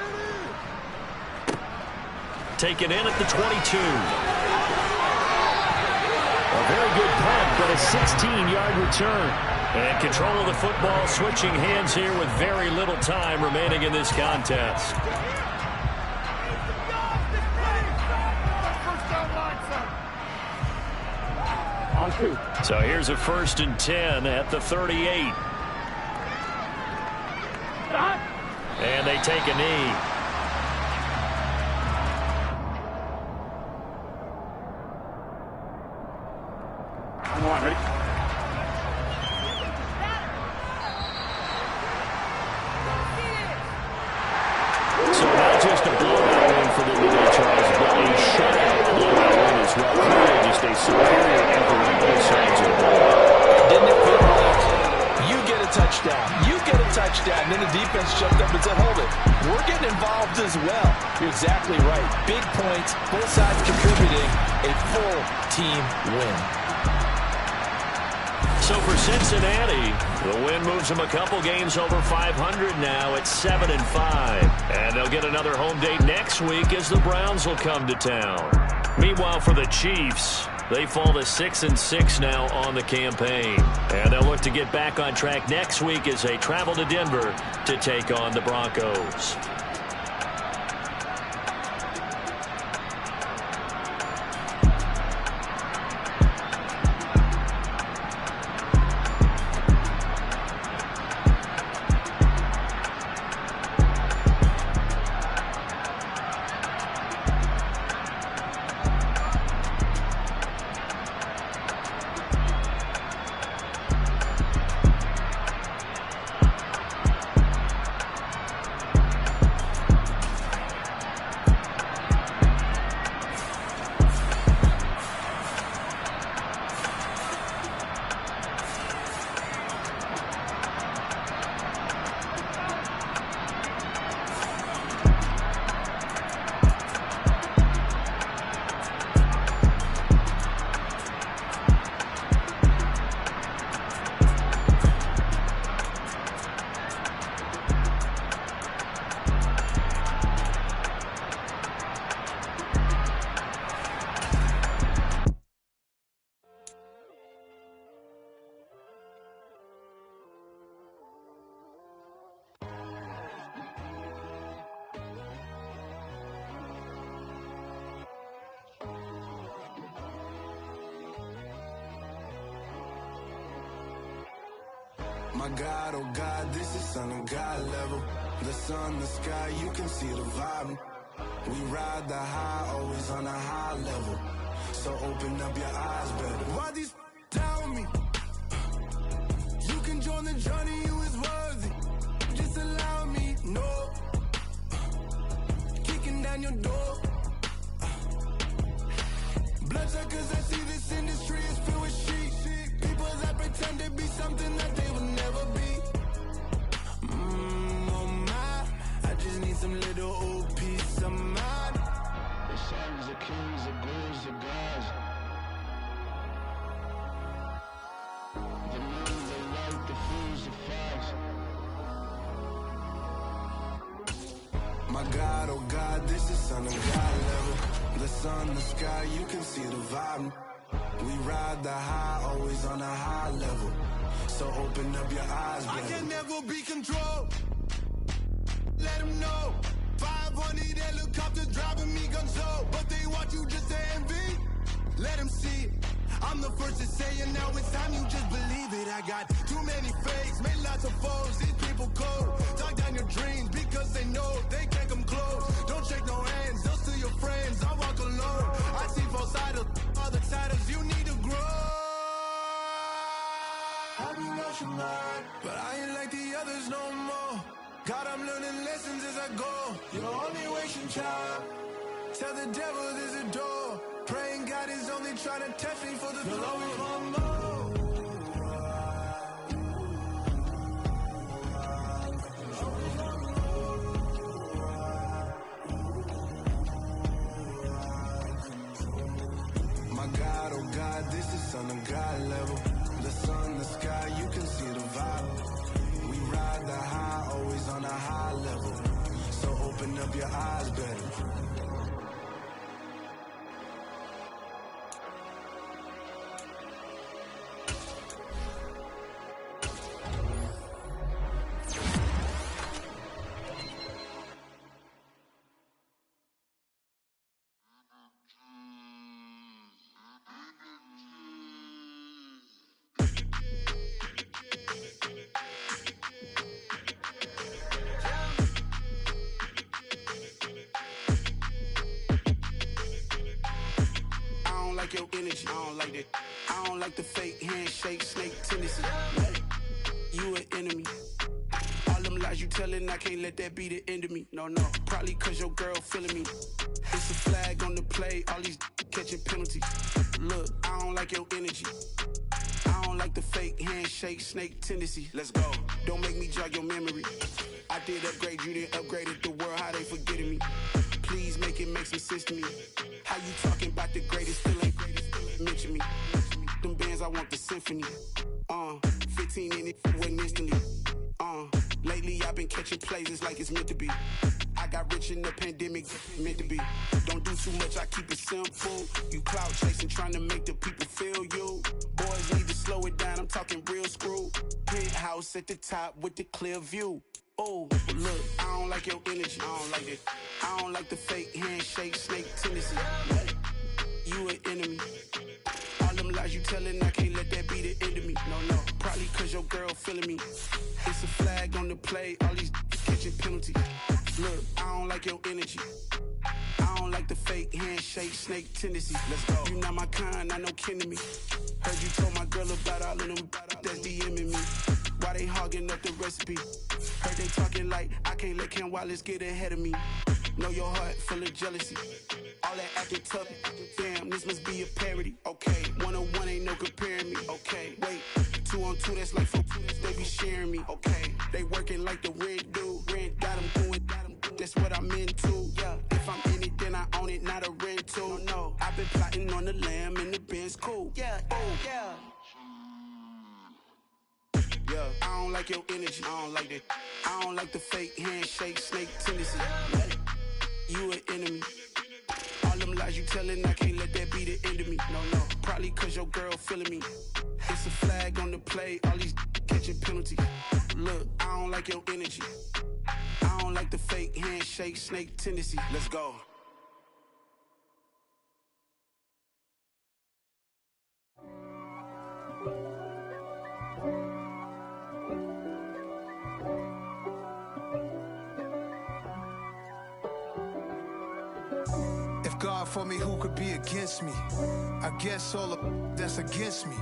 Taken in at the 22. A very good punt, but a 16-yard return. And control of the football switching hands here with very little time remaining in this contest. So here's a 1st and 10 at the 38. And they take a knee.
Come on, ready?
So not just a blowout win for the New Charles, but a shutout blowout win as well. Clearly just a superior effort on both sides of the ball.
Didn't it feel like you get a touchdown, you get a touchdown, and then the defense jumped up and said, hold it, we're getting involved as well. You're exactly right. Big points, both sides contributing, a full team win.
So for Cincinnati, the win moves them a couple games over 500 now at 7-5. And they'll get another home date next week as the Browns will come to town. Meanwhile, for the Chiefs, they fall to 6-6 now on the campaign. And they'll look to get back on track next week as they travel to Denver to take on the Broncos.
My God, oh God, this is Son of God level. The sun, the sky, you can see the vibe. We ride the high, always on a high level. So open up your eyes better. Why these tell me? You can join the journey, you is worthy. Just allow me, no. Kicking down your door. Bloodshot cause I see this industry is filled with sheep. People that pretend to be something that they will never be. Oh my, I just need some little old peace of mind. The sons of kings, the bulls, the gods. The men, the light, the fools, the facts. My God, oh God, this is son of God level. The sun, the sky, you can see the vibe. We ride the high, always on a high level. So open up your eyes, baby. I can never be controlled. Let them know. 500 helicopters driving me gonzo. But they want you just to envy. Let them see it. I'm the first to say it, now it's time you just believe it. I got too many fakes, made lots of foes. These people cold. Talk down your dreams because they know they can't come close. Don't shake no hands, those to your friends. I walk alone. I see both sides of other titles. You need to grow. I be lost your mind, but I ain't like the others no more. God, I'm learning lessons as I go. You're only wasting time. Tell the devil there's a door. Praying God is only trying to test me for the glory. Always want more. My God, oh God, this is son of God level. The sun, the sky, you can see the vibe. We ride the high, always on a high level. So open up your eyes, better. Your energy, I don't like that. I don't like the fake handshake, snake tendency. You an enemy. All them lies you telling, I can't let that be the end of me. No, probably cause your girl feeling me. It's a flag on the play, all these catching penalties. Look, I don't like your energy. I don't like the fake handshake, snake tendency. Let's go. Don't make me jog your memory. I did upgrade, you didn't upgrade it. The world, how they forgetting me. Please make it make some sense to me. How you talking about the greatest, still ain't mention me. Them bands, I want the symphony. 15 in it, wasn't instantly. Lately I've been catching plays, it's like it's meant to be. I got rich in the pandemic, meant to be. Don't do too much, I keep it simple. You clout chasing, trying to make the people feel you. Boys need to slow it down, I'm talking real screw. Penthouse at the top with the clear view. Oh, look, I don't like your energy, I don't like it. I don't like the fake handshake, snake tendency. You an enemy. All them lies you telling, I can't let that be the end of me. No, probably cause your girl feeling me. It's a flag on the play, all these catching penalties. Look, I don't like your energy. I don't like the fake handshake, snake tendency. Let's go. You not my kind, not no kin to me. Heard you told my girl about all of them that's DMing me. Why they hogging up the recipe? Heard they talking like I can't let Ken Wallace get ahead of me. Know your heart full of jealousy. All that acting tough, damn, this must be a parody. Okay, 1-on-1 ain't no comparing me. Okay, wait, 2-on-2, that's like 4, they be sharing me. Okay, they working like the rent dude. Rent got them doing, that's what I'm into. Yeah, if I'm in it, then I own it, not a rental. No, I've been plotting on the lamb and the Benz cool. Yeah, yeah. Yeah, I don't like your energy, I don't like that. I don't like the fake handshake, snake tendency. You an enemy. All them lies you telling, I can't let that be the end of me. No, probably cause your girl feeling me. It's a flag on the play, all these catching penalties. Look, I don't like your energy. I don't like the fake handshake, snake tendency. Let's go.
God for me, who could be against me? I guess all of that's against me.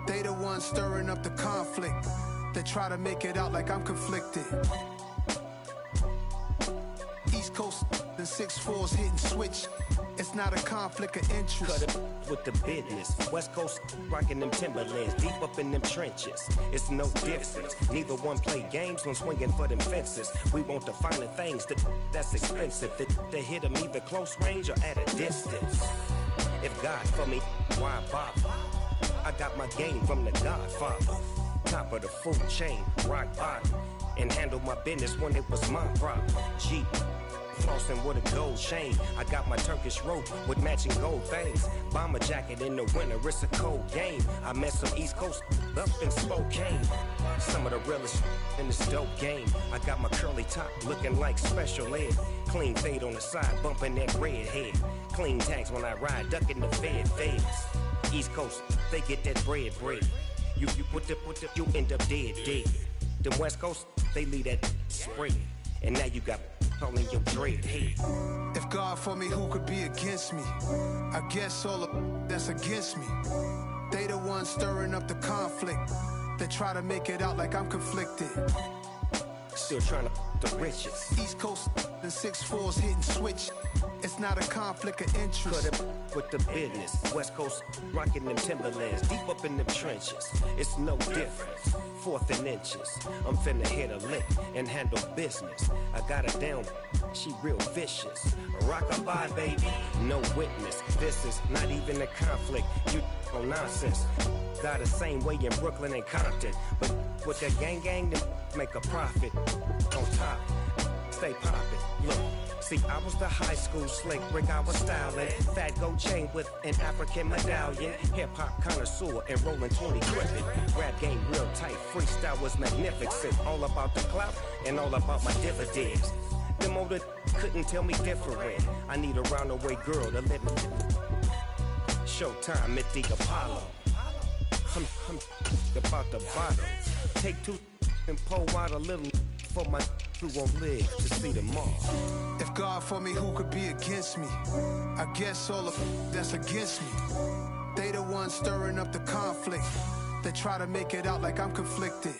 They the ones stirring up the conflict. They try to make it out like I'm conflicted. East Coast and 6'4's hitting switch. It's not a conflict of interest.
Cut it with the business. West Coast rocking them Timberlands, deep up in them trenches. It's no difference. Neither one play games when swinging for them fences. We want the finer things that's expensive. That hit them either close range or at a distance. If God for me, why bother? I got my game from the Godfather. Top of the food chain, rock bottom. And handle my business when it was my problem. G. flossing with a gold chain. I got my Turkish rope with matching gold things. Bomber jacket in the winter, it's a cold game. I met some East Coast up in Spokane. Some of the realest in this dope game. I got my curly top looking like special ed. Clean fade on the side, bumping that red head. Clean tags when I ride, ducking the feds. East Coast, they get that bread. You you end up dead. Them West Coast, they leave that spread. And now you got all in your dread head.
If God for me, who could be against me? I guess all of that's against me. They the ones stirring up the conflict. They try to make it out like I'm conflicted.
Still trying to the riches.
East Coast and 6'4s hitting switch. It's not a conflict of interest.
Cut it with the business. West Coast rocking them Timberlands. Deep up in them trenches. It's no difference. 4th and inches. I'm finna hit a lick and handle business. I got her down. She real vicious. Rock-a-bye, baby. No witness. This is not even a conflict. You on nonsense. Got the same way in Brooklyn and Compton. But with the gang, them make a profit. On top, stay poppin'. Look, see, I was the high school slick brick, I was styling. Fat gold chain with an African medallion. Hip-hop connoisseur and rolling 20 gripping. Rap game real tight, freestyle was magnificent. All about the clout and all about my dividends. Them older couldn't tell me different. I need a roundaway girl to let me. Showtime at the Apollo. I'm about the bottle. Take 2 and pour out a little for my who won't live to see tomorrow.
If God for me, who could be against me? I guess all of that's against me. They the ones stirring up the conflict. They try to make it out like I'm conflicted.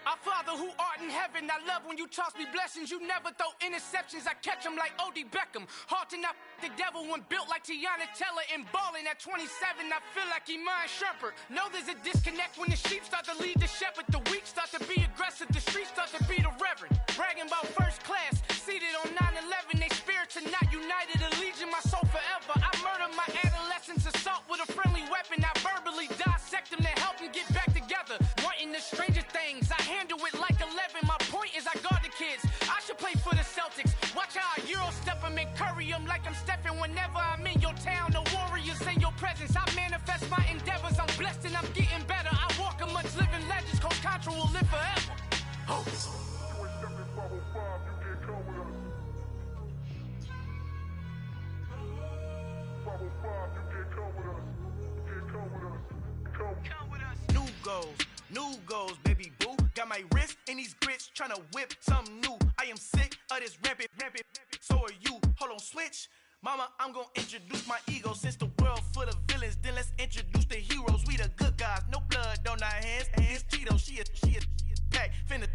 Our Father who art in heaven, I love when you toss me blessings. You never throw interceptions, I catch them like O.D. Beckham. Hard to not the devil when built like Tiana Teller and balling at 27. I feel like Iman Shumpert. Know there's a disconnect when the sheep start to lead the shepherd. The weak start to be aggressive, the streets start to be the reverend. Bragging about first class, seated on 9/11. They spirits are not united, a legion, my soul forever. I murder my adolescence, assault with a friendly weapon. I verbally dissect them to help them get back together. Wanting the stranger things, I handle it like 11. My point is I guard the kids. I should play for the Celtics. Watch how I Euro step them and curry them like I'm Stephen. Whenever I'm in your town, the Warriors in your presence. I manifest my endeavors. I'm blessed and I'm getting better. I walk amongst living legends. Coach Contra will live forever. Oh. New goals, baby boo. Got my wrist in these grits, tryna whip something new. I am sick of this rampant. So are you. Hold on, switch. Mama, I'm gonna introduce my ego. Since the world full of villains, then let's introduce the heroes. We the good guys, no blood on our hands. It's Tito, she is back. Finna,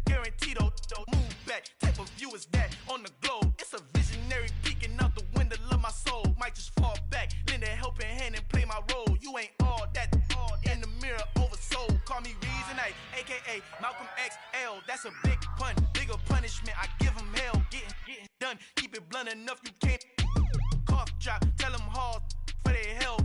guaranteed, don't move back. Type of view is that on the globe. It's a visionary peeking out the window of my soul. Might just fall back, lend a helping hand and play my role. You ain't all that in the mirror oversold. Call me Reason A, aka Malcolm XL. That's a big pun, bigger punishment. I give him hell, getting done. Keep it blunt enough, you can't cough drop. Tell them hard for their health.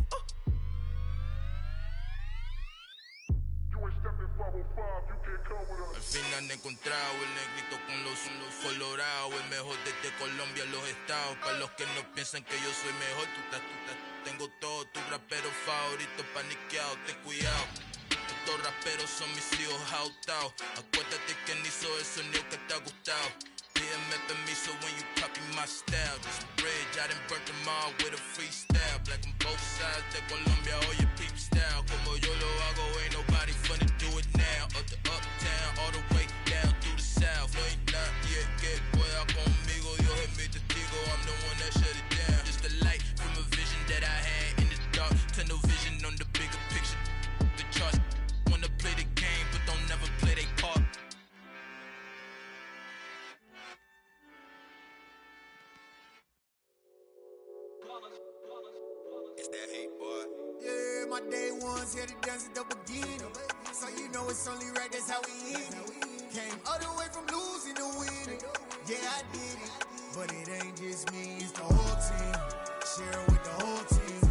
Al fin han encontrado el negrito con los colorados, el mejor desde Colombia, los estados. Para los que no piensan que yo soy mejor, tengo todo, tu rapero favorito paniqueado, ten cuidado. Estos raperos son mis hijos jautados. Acuérdate quién hizo el sonido que te ha gustado. Pídeme permiso when you copy my style. This bridge, I done burnt them all with a freestyle. Black on both sides de Colombia, oye peep style. Como yo lo hago, ain't nobody finna do it now. Up to uptown, all the way down through the south. No hay nadie que pueda conmigo, Dios es mi testigo. I'm the one that shut it down. Just the light from a vision that I had in the dark. Tunnel vision on the bigger picture. The charts wanna play the game, but don't never play their part.
It's that hate, boy.
Yeah, my day ones here to dance at the beginning. So you know it's only right, that's how we end it. Came all the way from losing to winning. Yeah, I did it. But it ain't just me, it's the whole team. Share it with the whole team.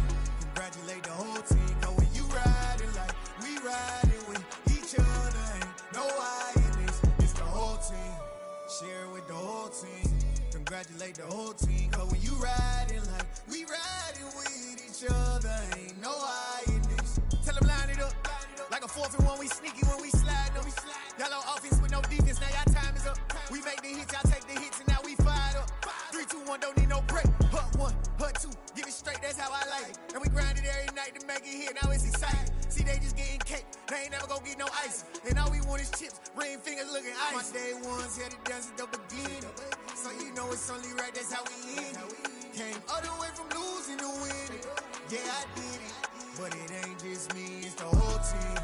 that's how I like it. And we grinded every night to make it hit, now it's exciting. See, they just getting cake, they ain't never gonna get no ice. And all we want is chips, ring fingers looking ice. My day ones had to dance at the beginning. So you know it's only right, that's how we end it. Came all the way from losing to winning. Yeah, I did it. But it ain't just me, it's the whole team.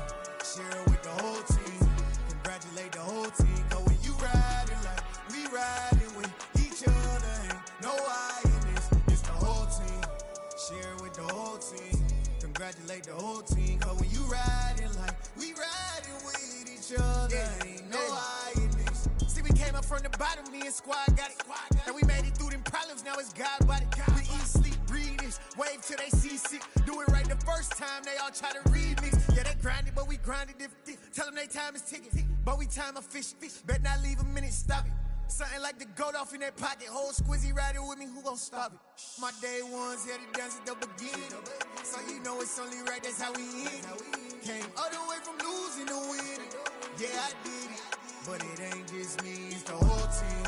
Share it with the whole team. Congratulate the whole team. Cause when you riding like we riding with each other, ain't no I in this. It's the whole team. Share it with the whole team. Congratulate the whole team. Cause when you riding like we riding with each other, ain't no I in this. See, we came up from the bottom, me and squad got it. And we made it through them problems, now it's God body. We eat, sleep, breathe this, wave till they see sick. Do it right the first time, they all try to remix. Yeah, they grinded, but we grinded different. Tell them they time is ticking, but we time a fish. Bet not leave a minute, stop it. Something like the goat off in that pocket. Whole squizzy riding with me, who gon' stop it? My day ones had to dance at the beginning. So you know it's only right, that's how we end it. Came all the way from losing to winning. Yeah, I did it. But it ain't just me, it's the whole team.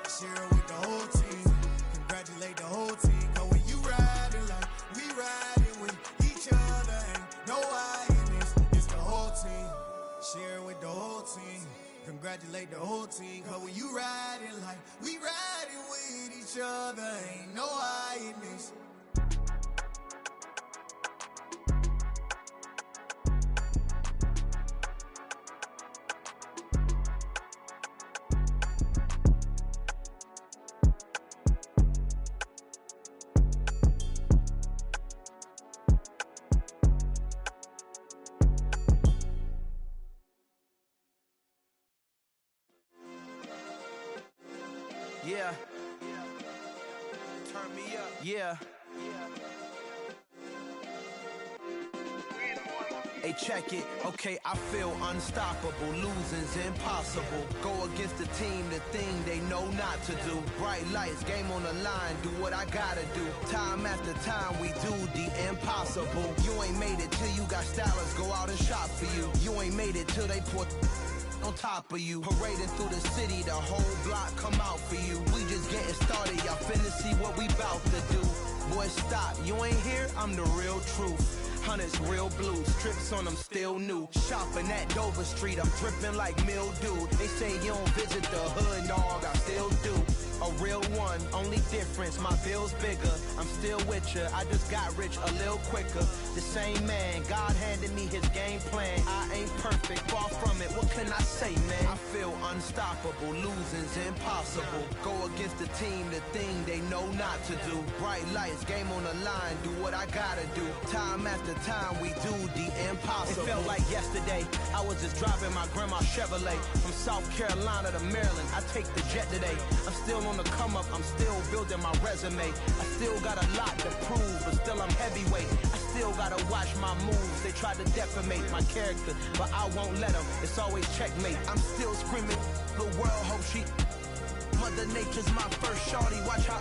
Share it with the whole team. Congratulate the whole team. Cause when you riding like we riding with each other, ain't no I in this. It's the whole team. Share it with the whole team. Congratulate the whole team. Cause when you riding like we riding with each other, ain't no I in this.
Yeah. Turn me up. Yeah. Hey, check it. Okay, I feel unstoppable. Losing's impossible. Go against the team, the thing they know not to do. Bright lights, game on the line. Do what I gotta do. Time after time, we do the impossible. You ain't made it till you got stylers. Go out and shop for you. You ain't made it till they put on top of you. Parading through the city, the whole block come out for you. We just getting started, y'all finna see what we bout to do. Boy, stop, you ain't here, I'm the real truth. Hunters, real blue, strips on them still new. Shopping at Dover Street, I'm dripping like mildew. They say you don't visit the hood, dog, I still do. A real one, only difference, my bill's bigger. I'm still with ya, I just got rich a little quicker. The same man, God handed me his game plan. I ain't perfect, far from it, what can I say, man? I feel unstoppable, losing's impossible. Go against the team, the thing they know not to do. Bright lights, game on the line, do what I gotta do. Time after time, we do the impossible. It felt like yesterday, I was just driving my grandma's Chevrolet. From South Carolina to Maryland, I take the jet today. I'm still on the come up, I'm still building my resume. I still got a lot to prove, but still I'm heavyweight. I still gotta watch my moves. They try to defamate my character, but I won't let them. It's always checkmate. I'm still screaming, the world hope she. Mother Nature's my first shorty, watch how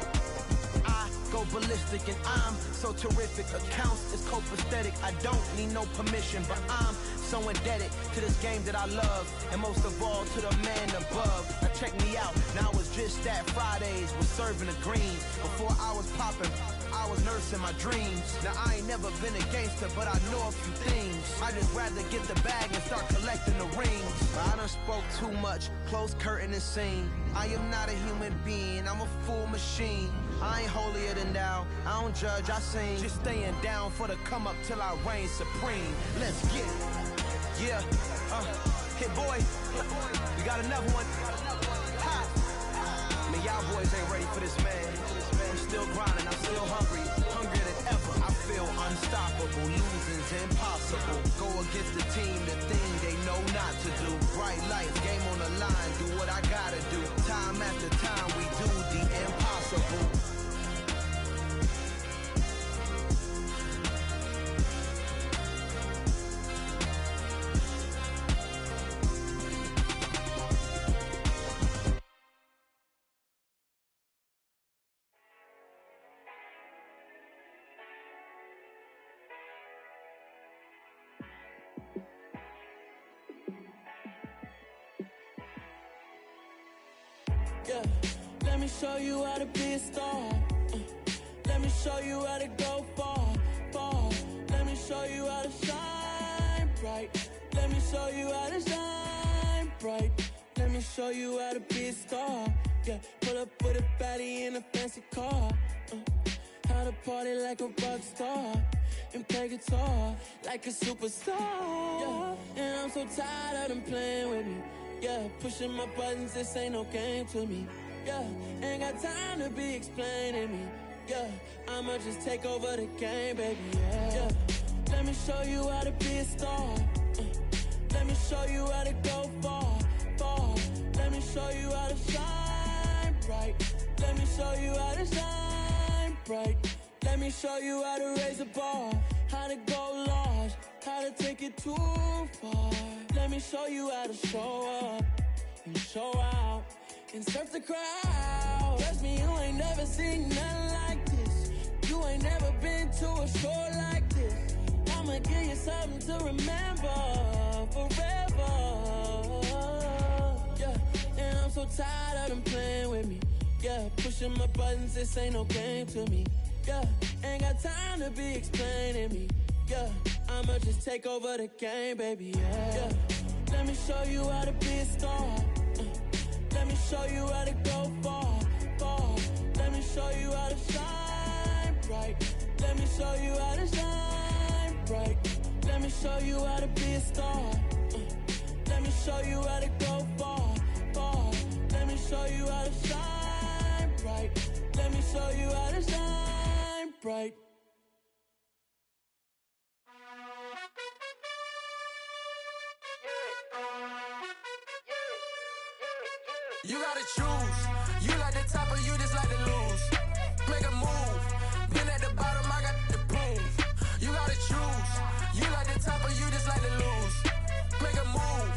I go ballistic, and I'm so terrific. Accounts is copacetic, I don't need no permission, but I'm so indebted to this game that I love, and most of all to the man above. Now check me out, now it's just that Fridays was serving the greens. Before I was popping, I was nursing my dreams. Now I ain't never been a gangster, but I know a few things. I just rather get the bag and start collecting the rings. I done spoke too much, close curtain and scene. I am not a human being, I'm a full machine. I ain't holier than thou, I don't judge, I sing. Just staying down for the come up till I reign supreme. Let's get it. Yeah, hit boy, we got another one. Ha. Man, y'all boys ain't ready for this, man. I'm still grinding, I'm still hungry, hungrier than ever. I feel unstoppable, losing's impossible. Go against the team, the thing they know not to do. Bright lights, game on the line, do what I gotta do. Time after time, we do the impossible.
Yeah, let me show you how to be a star. Let me show you how to go far, far. Let me show you how to shine bright. Let me show you how to shine bright. Let me show you how to be a star. Yeah, pull up with a baddie in a fancy car. How to party like a rock star and play guitar like a superstar. Yeah, and I'm so tired of them playing with me. Yeah, pushing my buttons, this ain't no game to me. Yeah, ain't got time to be explaining me. Yeah, I'ma just take over the game, baby. Yeah, let me show you how to be a star. Let me show you how to go far, far. Let me show you how to shine bright. Let me show you how to shine bright. Let me show you how to raise a bar, how to go large, how to take it too far. Let me show you how to show up and show out and surf the crowd. Trust me, you ain't never seen nothing like this. You ain't never been to a show like this. I'ma give you something to remember forever. Yeah, and I'm so tired of them playing with me. Yeah, pushing my buttons, this ain't no game to me. Yeah, ain't got time to be explaining me. Yeah, I'ma just take over the game, baby. Yeah, let me show you how to be a star. Let me show you how to go far, far. Let me show you how to shine bright. Let me show you how to shine bright. Let me show you how to be a star. Let me show you how to go far, far. Let me show you how to shine bright. Let me show you how to shine bright.
You gotta choose. You like the top or you just like to lose. Make a move. Been at the bottom, I got the proof. You gotta choose. You like the top or you just like to lose. Make a move.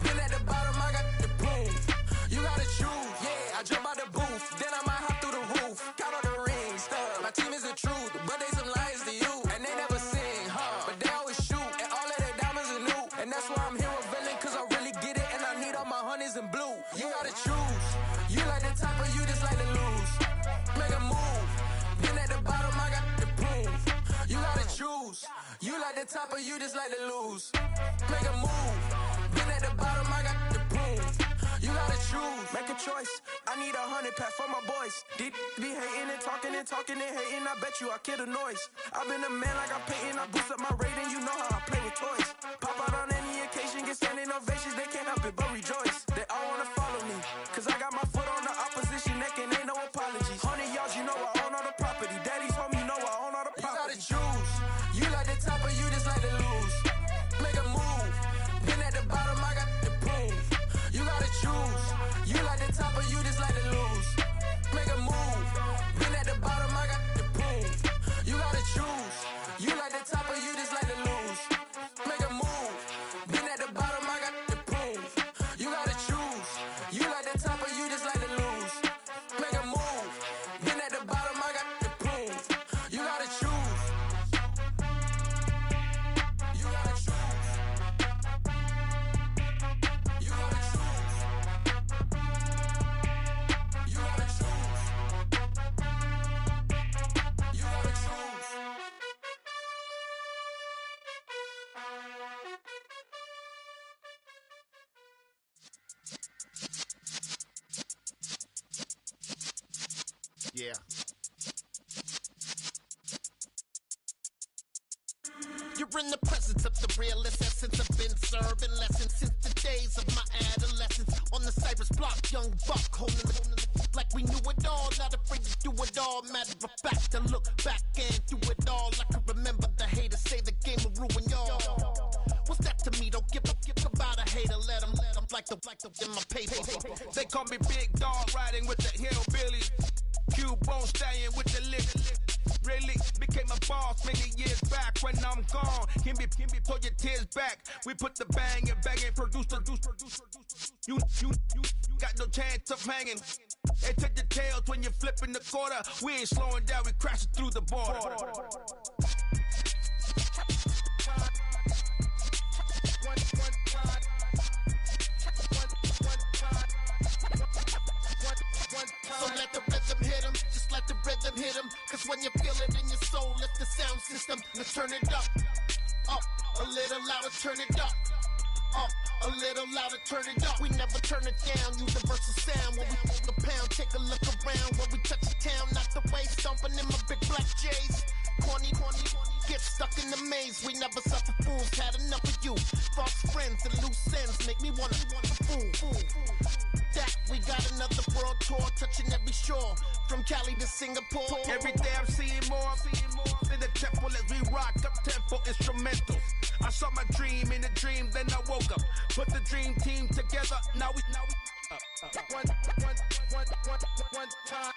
Been at the bottom, I got the proof. You gotta choose. Yeah, I jump out the booth. Then I might hop through the roof. Count on the rings, stuff. My team is the truth, but they some liars to you. And they never sing, but they always shoot. And all of their diamonds are new. And that's why I'm here with villain, cause I really get it. And I need all my honeys in blue. You gotta choose. You like the top or you just like to lose. Make a move. Been at the bottom, I got the proof. You gotta choose. You like the top or you just like to lose. Make a move. Been at the bottom, I got the proof. You gotta choose. Make a choice. I need 100 pack for my boys. Deep be hating and talking and hating. I bet you I kill the noise. I've been a man like I'm Peyton. I boost up my rating. You know how I play with toys. Pop out on any occasion, get standing ovations. They can't help it but rejoice. They all wanna follow me, cause I got my foot on the opposition neck and ain't no apologies. 100 yards, you know I own all the property. Daddy's home, you know I own all the property. You gotta choose. You like the top or you just like to lose. Make a move. Been at the bottom, I got the proof. You gotta choose. You like the top or you just like to lose. Make a move. Been at the bottom, I got the proof. You gotta choose. You like the top or you just like to lose. Make a move. Been at the bottom, I got the proof. You gotta choose. You like the top or you just like to lose. Make a move. Been at the bottom, I got the proof. You gotta choose. You gotta choose. You gotta choose. You gotta choose. You gotta choose.
Yeah. You're in the presence of the realest essence. I've been serving lessons since the days of my adolescence. On the Cypress block, young buck holding it like we knew it all. Not afraid to do it all. Matter of fact, to look back and do it all. I can remember the haters say the game will ruin y'all. What's that to me? Don't give about a hater. Let them like the in my paper.
They call me Big Dog, riding with the hillbillies. Cubone stallion with the lick. Really became a boss many years back. When I'm gone, can be pull your tears back. We put the bang and produce. You got no chance of hanging. They take the tails when you're flipping the quarter. We ain't slowing down, we crashing through the border.
So let the rhythm hit him, just let the rhythm hit him. Cause when you feel turn it up. Up, a little louder, turn it up. Up, a little louder, turn it up. We never turn it down, universal sound. When we hold the pound, take a look around. When we touch the town, not the way, stomping in my big black J's. Corny, get stuck in the maze. We never suffer fools, had enough of you. False friends and loose ends make me wanna fool. That we got another world tour, touching every shore, from Cali to Singapore.
Every day I'm seeing more in the temple as we rock up tempo instrumentals. I saw my dream in a dream, then I woke up. Put the dream team together. Now we one time.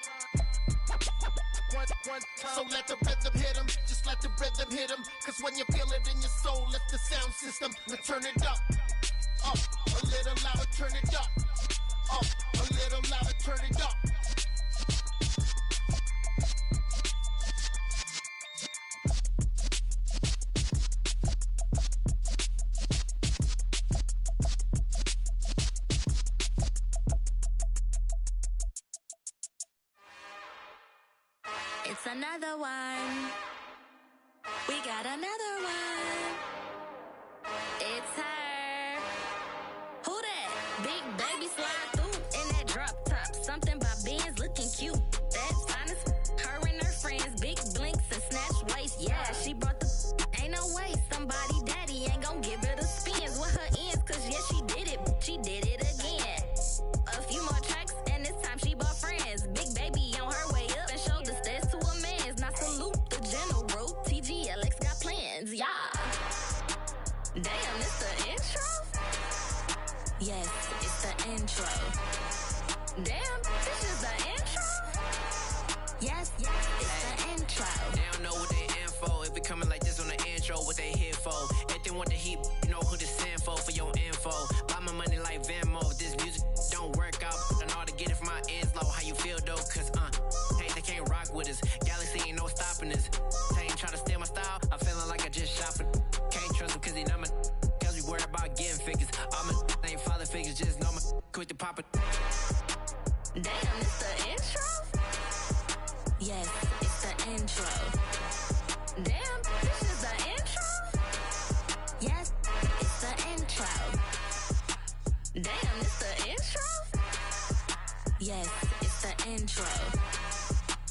So let the rhythm hit him, just let the rhythm hit him. Cause when you feel it in your soul, lift the sound system and turn it up. Up, a little louder, turn it up. Up, a little louder, turn it up.
It's another one. We got another one. It's her. Who that? Big baby slide through in that drop top. Something by Benz looking cute. That's honest. Her and her friends, big blinks and snatch waist. Yeah, she brought the. Ain't no way somebody daddy ain't gon' give her the spins with her ends. Cause yeah, she did it. She did it again. A few more tracks and this time she bought friends. Big baby on her way up and showed the stairs to a man's. Now salute the general. TGLX got plans, yeah. Damn, it's the intro? Yes, it's the intro. Damn, this is the intro? Yes, it's the intro.
They don't know what they in for. If it coming like this on the intro, what they here for? If they want the heat, you know who to send for your info. Buy my money like Venmo. If this music don't work out, I know how to get it from my ends low. How you feel though? Cause hey, they can't rock with us. Galaxy ain't no stopping us. They ain't trying to steal my style. I'm feeling like I just shot for. Can't trust them cause they not my. Cause we worried about getting figures. All my ain't father figures, just know my quit the pop it.
Damn, it's the intro? Yes, it's the intro. Damn, this is the intro? Yes, it's the intro. Damn, it's the intro? Yes, it's the intro.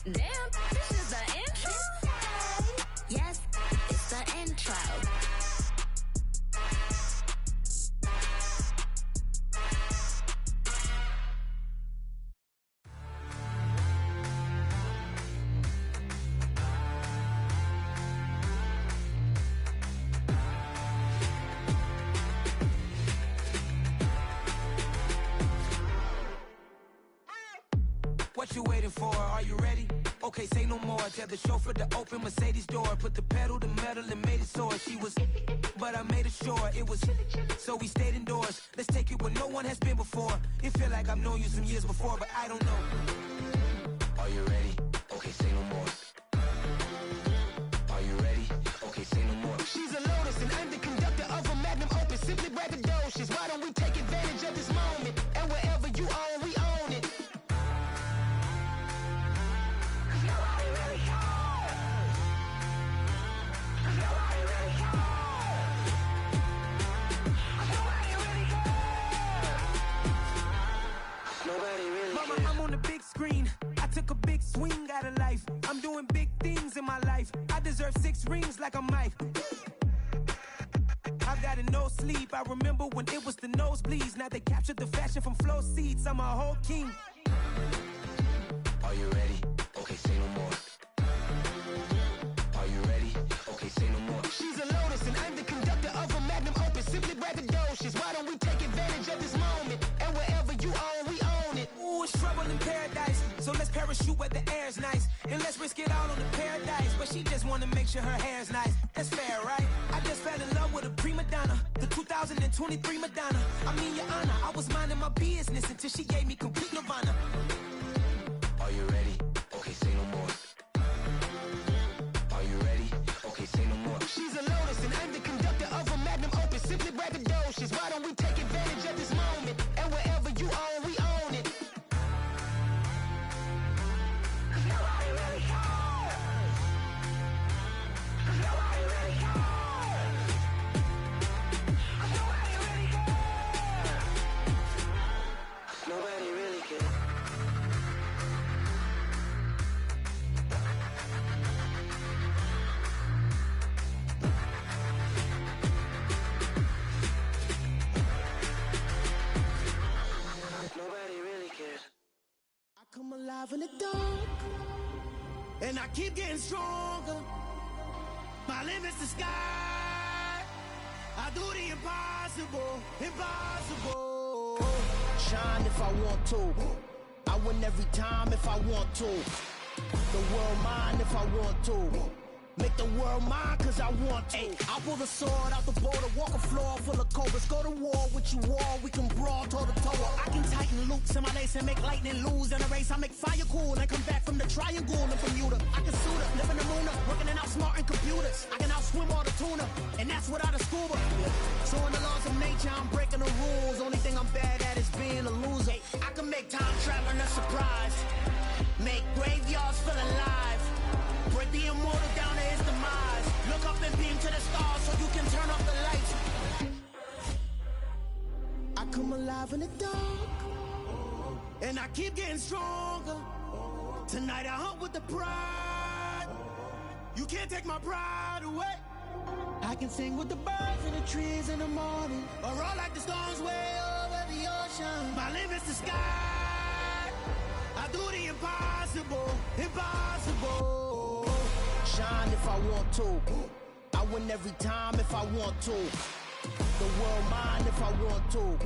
Damn, this is the intro? Yes, it's the intro.
What you waiting for? Are you ready? Okay, say no more. Tell the chauffeur to open Mercedes door. Put the pedal to metal and made it soar. She was, but I made it sure it was. So we stayed indoors. Let's take it where no one has been before. It feel like I've known you some years before, but I don't know. Are you ready? Okay, say no more. Are you ready? Okay, say no more.
She's a Lotus and I'm the conductor of a magnum opus. Simply braggadocious. Why don't we take advantage of this moment? And wherever you own, we own it.
Mama, I'm on the big screen. I took a big swing out of life. I'm doing big things in my life. I deserve 6 rings like I'm Mike. I've got no sleep. I remember when it was the nosebleeds. Now they captured the fashion from flow seats. I'm a whole king. Are you ready? Okay, say no more. Are you ready? Okay, say no more.
She's a Lotus and I'm the conductor of a magnum opus. Simply braggadocious. Why don't we take advantage of this moment? And wherever you own, we own it.
Ooh, it's trouble in paradise. So let's parachute where the air's nice. And let's risk it all on the paradise. But she just wanna make sure her hair's nice. That's fair, right? I just fell in love with a prima donna. The 2023 Madonna. I mean, your honor, I was minding my business until she gave me complete nirvana. Are you ready? Okay, say no more. Are you ready? Okay, say no more.
She's a Lotus and I'm the conductor of a magnum opus. Simply braggadocious. Why don't we take advantage of this moment? And wherever you own, we own it. Nobody really cares. Nobody really And I keep getting stronger. My limit's the sky. I do the impossible, impossible.
Shine if I want to. I win every time if I want to. The world mine if I want to. Make the world mine cause I want to. I pull the sword out the border, walk a floor full of cobras. Go to war with you all, we can brawl toe to toe. I can tighten loops in my lace and make lightning lose in a race. I make fire cool and come back from the triangle in Bermuda. I can suit up, live in the moon up, working and outsmarting computers. I can outswim all the tuna, and that's without a scuba. So in the laws of nature, I'm breaking the rules. Only thing I'm bad at is being a loser. I can make time traveling a surprise. Make graveyards feel alive. Break the immortal down to his demise. Look up and beam to the stars so you can turn off the lights. I come alive in the dark, and I keep getting stronger. Tonight I hunt with the pride. You can't take my pride away. I can sing with the birds and the trees in the morning, or roll like the storms way over the ocean. My limit's the sky. I do the impossible, impossible. Shine if I want to. I win every time if I want to. The world mine if I want to.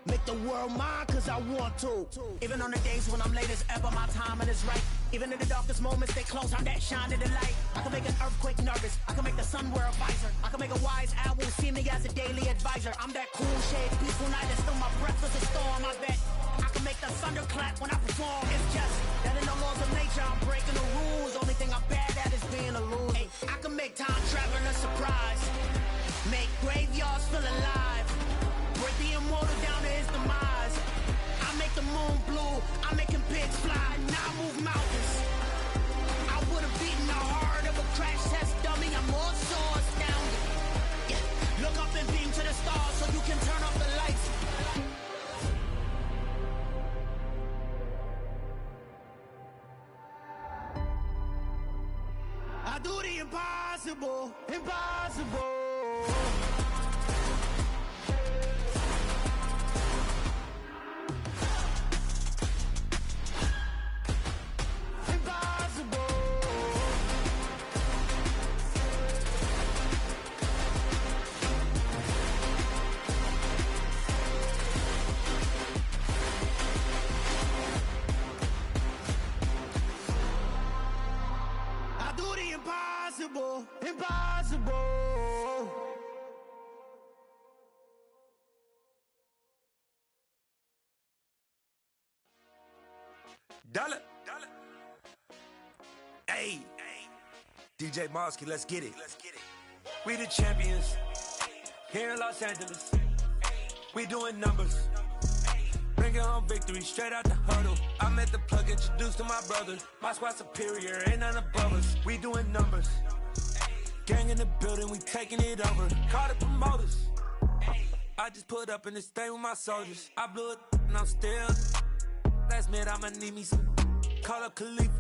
Make the world mine cause I want to.
Even on the days when I'm late as ever, my timing is right. Even in the darkest moments, stay close, I'm that shining the light. I can make an earthquake nervous, I can make the sun wear a visor. I can make a wise owl see me as a daily advisor. I'm that cool shade, peaceful night, and still my breath is a storm. I bet I can make the thunder clap when I perform. It's just that in the laws of nature, I'm breaking the rules. Only thing I'm bad at is being a loser. Hey, I can make time traveling a surprise. Make graveyards feel alive. Break the immortal down to his demise. I make the moon blue, I'm making pigs fly. Now I move mountains. I would've beaten the heart of a crash test dummy. I'm more so astounded. Yeah. Look up and beam to the stars so you can turn off the lights. I do the impossible, impossible. Impossible, impossible.
Dollar. Hey, DJ Mosky, let's get it. We the champions here in Los Angeles. We doing numbers. Bringing home victory straight out the huddle. I'm at the plug, introduced to my brother. My squad superior, ain't none above us. We doing numbers. Gang in the building, we taking it over. Call the promoters. I just put up in this thing with my soldiers. I blew it and I'm still. Last minute, I'ma need me some. Call up Khalifa.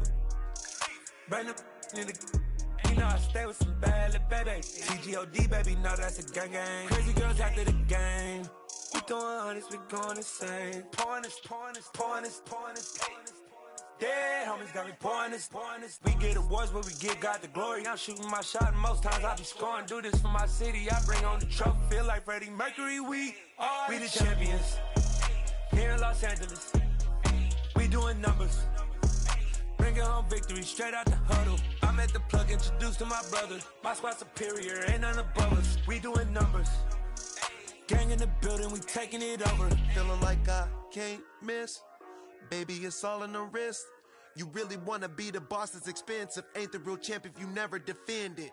Bring the in the. You know I stay with some bad little baby. TGOD, baby, know that's a gang gang. Crazy girls after the game. We doing honest, we going insane. Pouring this. Dead homies got me pouring this. We get awards, but we get God the glory. I'm shooting my shot, and most times I be scoring. Do this for my city, I bring on the trophy. Feel like Freddie Mercury, we the champions here in Los Angeles. We doing numbers. Bringing home victory straight out the huddle. I'm at the plug, introduced to my brother. My squad superior, ain't none above us. We doing numbers. Gang in the building, we taking it over.
Feeling like I can't miss. Baby, it's all in the wrist. You really wanna be the boss, it's expensive. Ain't the real champ if you never defend it.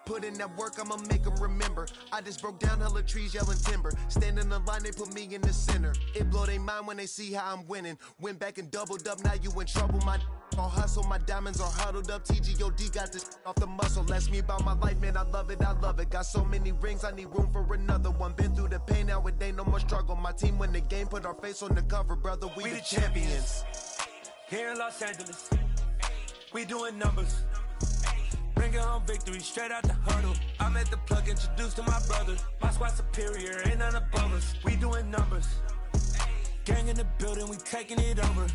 Put in that work, I'ma make them remember. I just broke down hella trees, yelling timber. Stand in the line, they put me in the center. It blow their mind when they see how I'm winning. Went back and doubled up, now you in trouble. My all hustle, my diamonds are huddled up. TGOD got this off the muscle. Ask me about my life, man, I love it. Got so many rings, I need room for another one. Been through the pain, now it ain't no more struggle. My team win the game, put our face on the cover, brother. We the champions.
Here in Los Angeles, we doing numbers. Bringing home victory straight out the huddle. I'm at the plug, introduced to my brother. My squad superior, ain't none above us. We doing numbers. Gang in the building, we taking it over.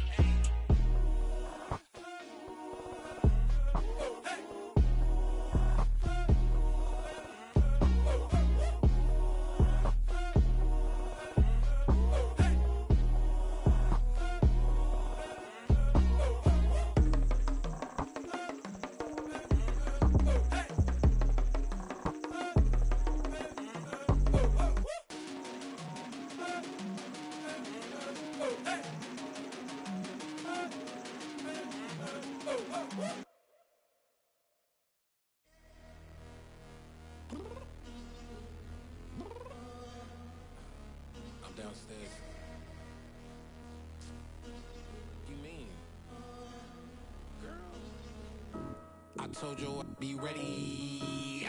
downstairs. You mean? Girl, I told you I'd be ready.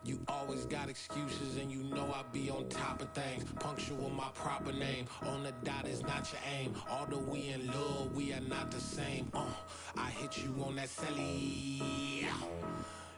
You always got excuses and you know I be on top of things. Punctual my proper name. On the dot is not your aim. Although we in love, we are not the same. I hit you on that celly.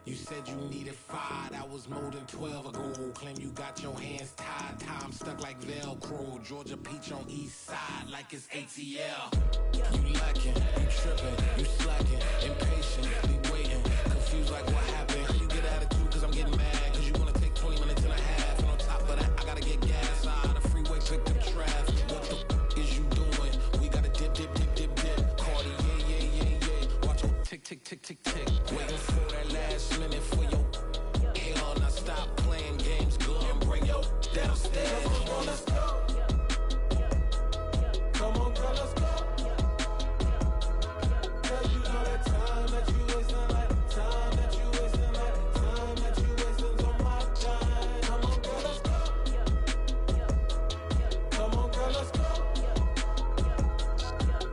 You said you needed 5, that was more than 12 ago. Claim you got your hands tied, time stuck like Velcro. Georgia Peach on east side like it's ATL. You lacking, you tripping, you slacking, impatient, be waiting, confused like what happened. You get attitude cause I'm getting mad, cause you wanna take 20 minutes and a half. And on top of that, I gotta get gas out of the freeway, pick up traffic. What the is you doing? We gotta dip, dip, dip, dip, dip. Cardi, yeah. Watch your tick, tick, tick, tick, tick. Waiting for that last minute for your hell. Now stop playing games, go and bring your downstairs. Come on, let's go. Come on, girl, let's go. Girl, you know that time that you wasting, like time that you wasting, like time that you wasting on my time. Come on, girl, let's go. Come on, girl, let's go.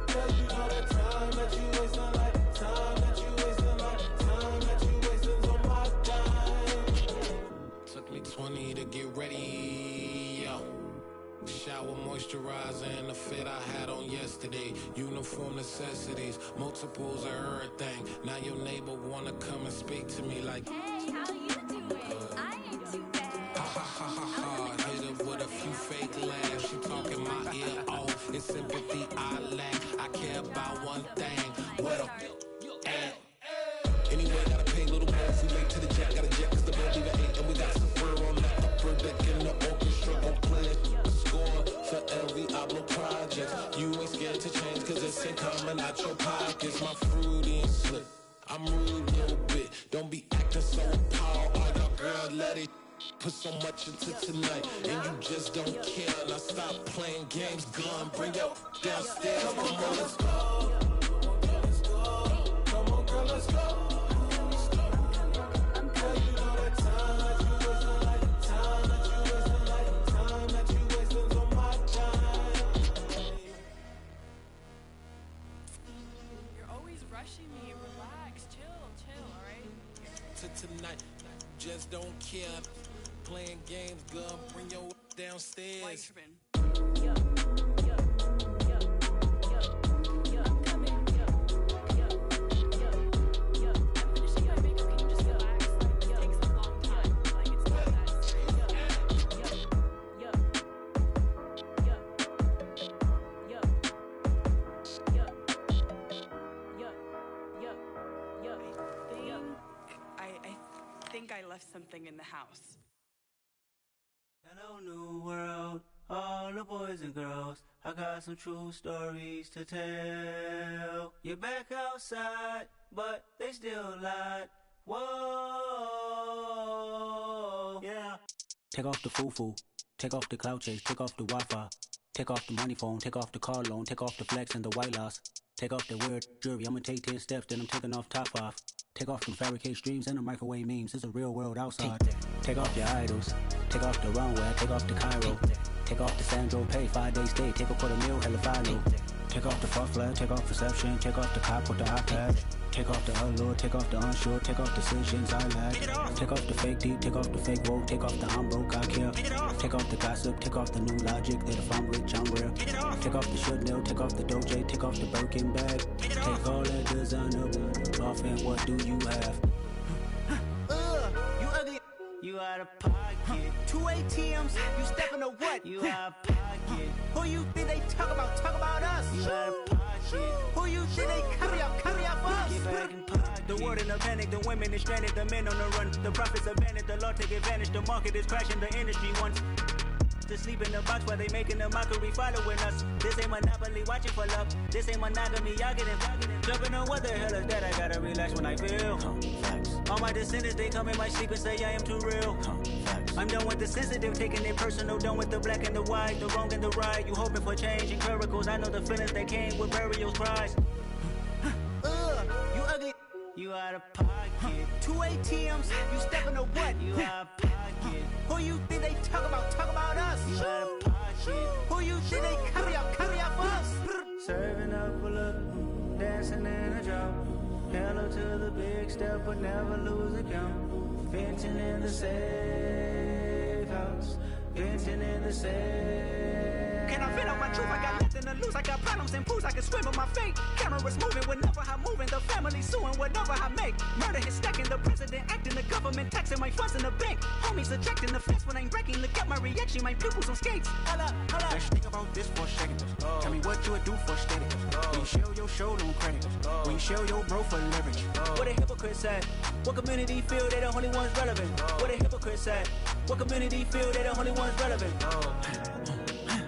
Girl, you know that time that you wasting, like time that you wasting, like time that you wasting on my time. Took me 20 to get ready, yo. Shower moisturizer and the fit I had on yesterday. Uniform necessities, multiples of everything. Now your neighbor wanna come and speak to me like,
hey, how you doing? I ain't too bad.
Ha ha ha ha ha. Hit her with a few fake laughs. She talking my ear off. It's sympathy I lack. I care about one thing. What up? Anyway, gotta pay a little more if we late to the jet. Gotta jet cause the boat even ate. And we got some fur on the upper deck in the orchestra. Gon' play a score for every Ablo project. You ain't scared to change cause it's ain't coming out your pockets. My fruity and slip. I'm rude a little bit. Don't be acting so appalled. All y'all girl, let it put so much into tonight. And you just don't care. Now stop playing games. Gun, bring your downstairs. Come on, let's go. Come on, girl, let's go.
Me, relax, chill, alright?
Tonight, just don't care. Playing games, girl, bring your downstairs.
I left something in the house.
Hello, new world, all the boys and girls. I got some true stories to tell. You're back outside, but they still lied. Whoa, yeah.
Take off the foo-foo, take off the cloud chase, take off the Wi-Fi, take off the money phone, take off the car loan, take off the flex and the white loss. Take off the weird jewelry, I'ma take 10 steps, then I'm taking off top off. Take off them fabricated streams and the microwave memes. It's a real world outside. Take off your idols. Take off the runway. Take off the Cairo. Take off the Sandro Pay. 5-day stay. Take a $250,000 hella follow. Take off the fuck flag. Take off reception. Take off the cop with the iPad. Take off the allure. Take off the unsure. Take off decisions I lack. Take off the fake deep. Take off the fake woke. Take off the I'm broke. I care. Take off the gossip. Take off the new logic that if I'm rich I'm real. Take off the Chanel. Take off the Doja. Take off the Birkin bag. Take all that designer off and what do you have?
You ugly. You out of pocket. 2 ATMs. You stepping to what? You out of pocket. Who you think they talk about? Talk about us. You out of pocket. Who you think they carry up for us? Get back in pocket. The world in a panic. The women is stranded. The men on the run. The profits abandoned. The law take advantage. The market is crashing. The industry wants to sleep in the box while they making a mockery following us. This ain't Monopoly, watching for love. This ain't monogamy, y'all getting jumping on what the hell is that? I gotta relax when I feel. All my descendants, they come in my sleep and say I am too real. I'm done with the sensitive, taking it personal. Done with the black and the white, the wrong and the right. You hoping for change and miracles. I know the feelings that came with burial cries. You ugly. You out of pocket. 2 ATMs. You stepping to what? You out of pocket. Who you think they talk about? Talk about us. You out of pocket. shit. Who you think they carry up for us?
Serving up a look, dancing in a drop. Hello to the big step, but never lose a count. Venting in the safe house, venting in the safe.
Can I vent on my truth? I got nothing to lose. I got problems and pools. I can swim with my fate. Cameras moving whenever I'm moving. The family suing whatever I make. Murder is stacking. The president acting. The government taxing my funds in the bank. Homies ejecting the fence when I'm breaking. Look at my reaction. My pupils on skates. Holla.
Let's think about this for a second. Tell me what you would do for static. When you show your show, no credit. When you show your bro for leverage.
What a hypocrite said. What community feel they the only ones relevant? What a hypocrite said. What community feel they the only ones relevant?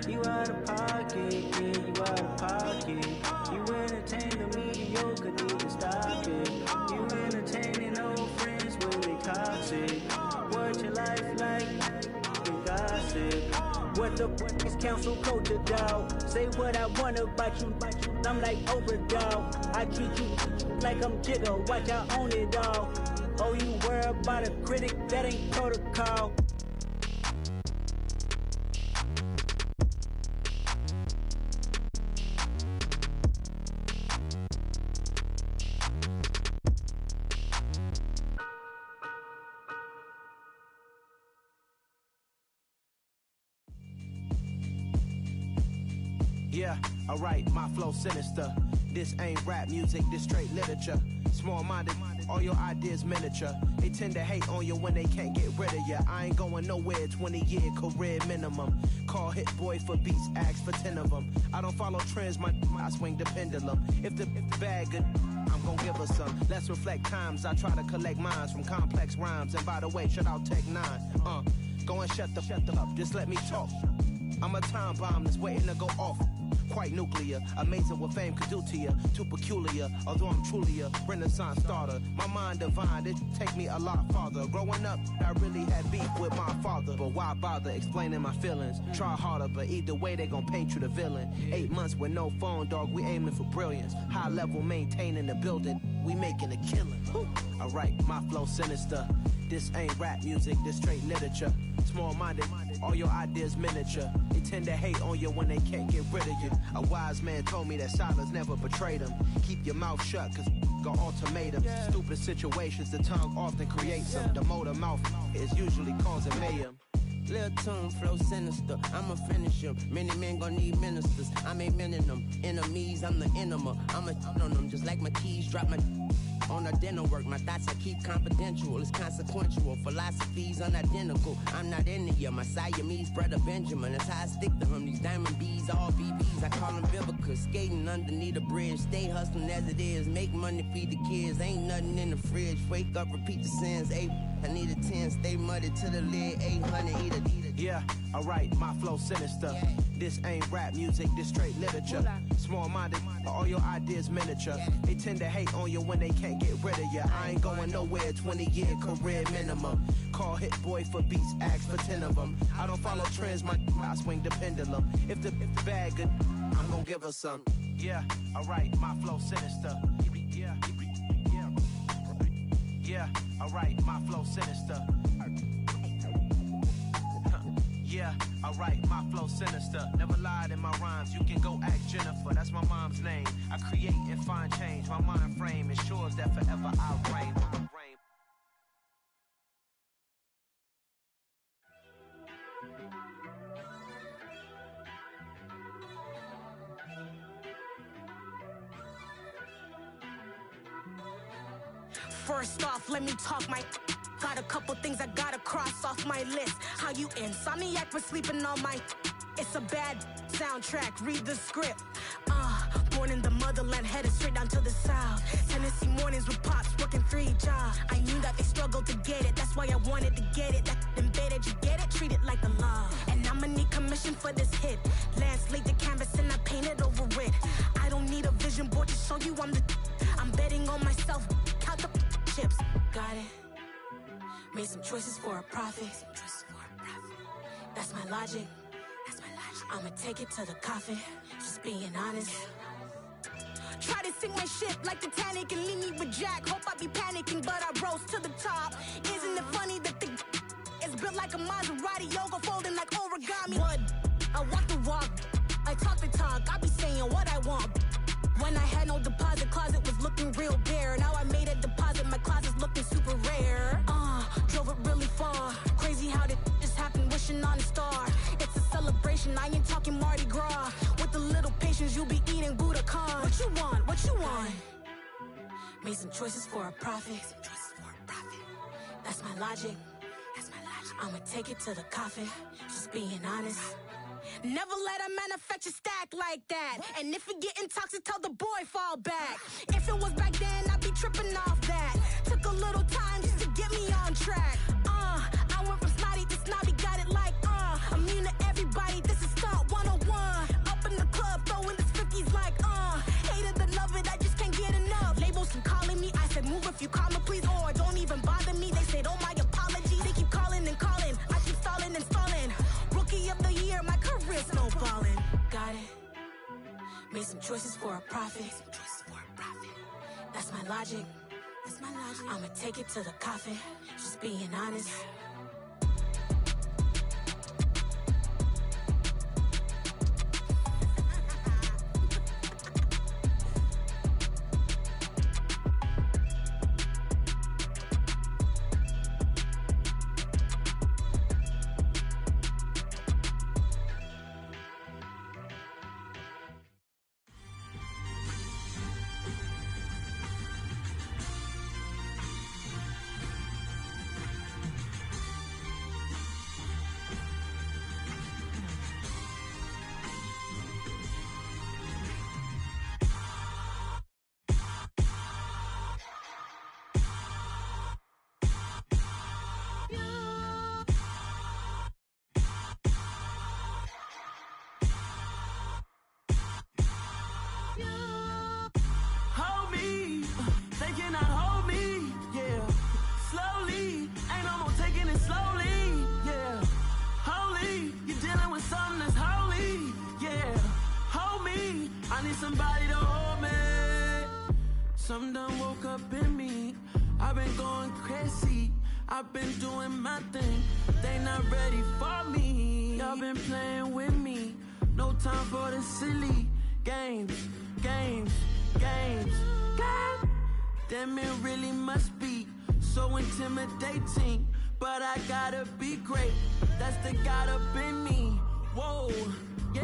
You out of pocket, yeah, you out of pocket. You entertain the mediocre, need to stop it. You entertaining old friends when they toxic. What your life like? You gossip.
What the fuck is council culture, dog? Say what I want about you. I'm like overdog. I treat you like I'm Jigga. Watch I own it all. Oh, you worry about a critic? That ain't protocol.
Yeah, alright, my flow sinister. This ain't rap music, this straight literature. Small-minded, all your ideas miniature. They tend to hate on you when they can't get rid of you. I ain't going nowhere, 20-year career minimum. Call Hit Boy for beats, ask for 10 of them. I don't follow trends, I swing the pendulum. If the bag good, I'm gon' give her some. Let's reflect times, I try to collect minds from complex rhymes. And by the way, shout out Tech 9. Go and shut the up, just let me talk. I'm a time bomb that's waiting to go off. Quite nuclear, amazing what fame could do to you. Too peculiar, although I'm truly a renaissance starter. My mind divine, it take me a lot farther. Growing up, I really had beef with my father. But why bother explaining my feelings? Try harder, but either way they gon' paint you the villain. 8 months with no phone, dog, we aiming for brilliance. High level maintaining the building, we making a killing. Alright, my flow sinister. This ain't rap music, this straight literature. Small-minded, all your ideas miniature. They tend to hate on you when they can't get rid of you. A wise man told me that silence never betrayed him. Keep your mouth shut, cause got ultimatums. Stupid situations, the tongue often creates them. The motor mouth is usually causing mayhem.
Lil' tune, flow sinister, I'ma finish him. Many men gon' need ministers, I'm aiming them. Enemies, I'm the enema, I'ma on them. Just like my keys, drop my on a dinner work. My thoughts I keep confidential, it's consequential. Philosophies unidentical, I'm not in it yet. My Siamese brother Benjamin, that's how I stick to him. These diamond bees, all BBs, I call them Vivica. Skating underneath a bridge, stay hustling as it is. Make money, feed the kids, ain't nothing in the fridge. Wake up, repeat the sins, I need a 10, stay muddy to the lid, 800, eat a.
Yeah, alright, my flow sinister. This ain't rap music, this straight literature. Small-minded, all your ideas miniature. They tend to hate on you when they can't get rid of you. I ain't going nowhere, 20-year career minimum. Call Hit Boy for beats, ask for 10 of them. I don't follow trends, I swing the pendulum. If the bag good, I'm gon' give her some. Yeah, alright, my flow sinister. Yeah, alright, my flow sinister. Yeah, alright, my flow sinister. Never lied in my rhymes, you can go ask Jennifer, that's my mom's name. I create and find change, my mind frame ensures that forever I reign.
First off, let me talk my. Got a couple things I gotta cross off my list. How you insomniac for sleeping on my. It's a bad soundtrack, read the script. Born in the motherland, headed straight down to the south. Tennessee mornings with pops, working 3 jobs. I knew that they struggled to get it, that's why I wanted to get it. That embedded, you get it, treat it like the law. And I'ma need commission for this hit. Lance laid the canvas and I painted over it. I don't need a vision board to show you I'm betting on myself, count the chips. Got it. Made some choices for a profit. That's my logic. I'ma take it to the coffin. Just being honest. Try to sink my ship like Titanic and leave me with Jack. Hope I be panicking, but I rose to the top. Isn't it funny that the is built like a Maserati, yoga folding like origami? What? I walk the walk, I talk the talk, I be saying what I want. When I had no deposit, closet was looking real bare. Now I made a deposit, my closet's looking super rare. Drove it really far. Crazy how did just happen, wishing on a star. It's a celebration, I ain't talking Mardi Gras. With a little patience, you'll be eating Budokan. What you want? What you want? Made some choices for a profit. That's my logic. I'ma take it to the coffin. Just being honest. Never let a manufacture stack like that. And if it getting toxic, tell the boy fall back. If it was back then, I'd be tripping off that. Took a little time just to get me on track. I went from snotty to snobby, got it like immune to everybody, this is stunt 101. Up in the club, throwing the 50s like hate it or love it, I just can't get enough. Labels keep calling me, I said move if you call me please, or don't even bother me. They said oh my apologies, they keep calling and calling, I keep stalling and stalling. Rookie of the year, my career snowballing. Got it. Made some choices for a profit. That's my logic. I'ma take it to the coffin. Just being honest.
Somebody to hold me. Something done woke up in me. I've been going crazy. I've been doing my thing. They not ready for me. Y'all been playing with me. No time for the silly games. God damn, it really must be so intimidating. But I gotta be great. That's the God up in me. Whoa, yeah.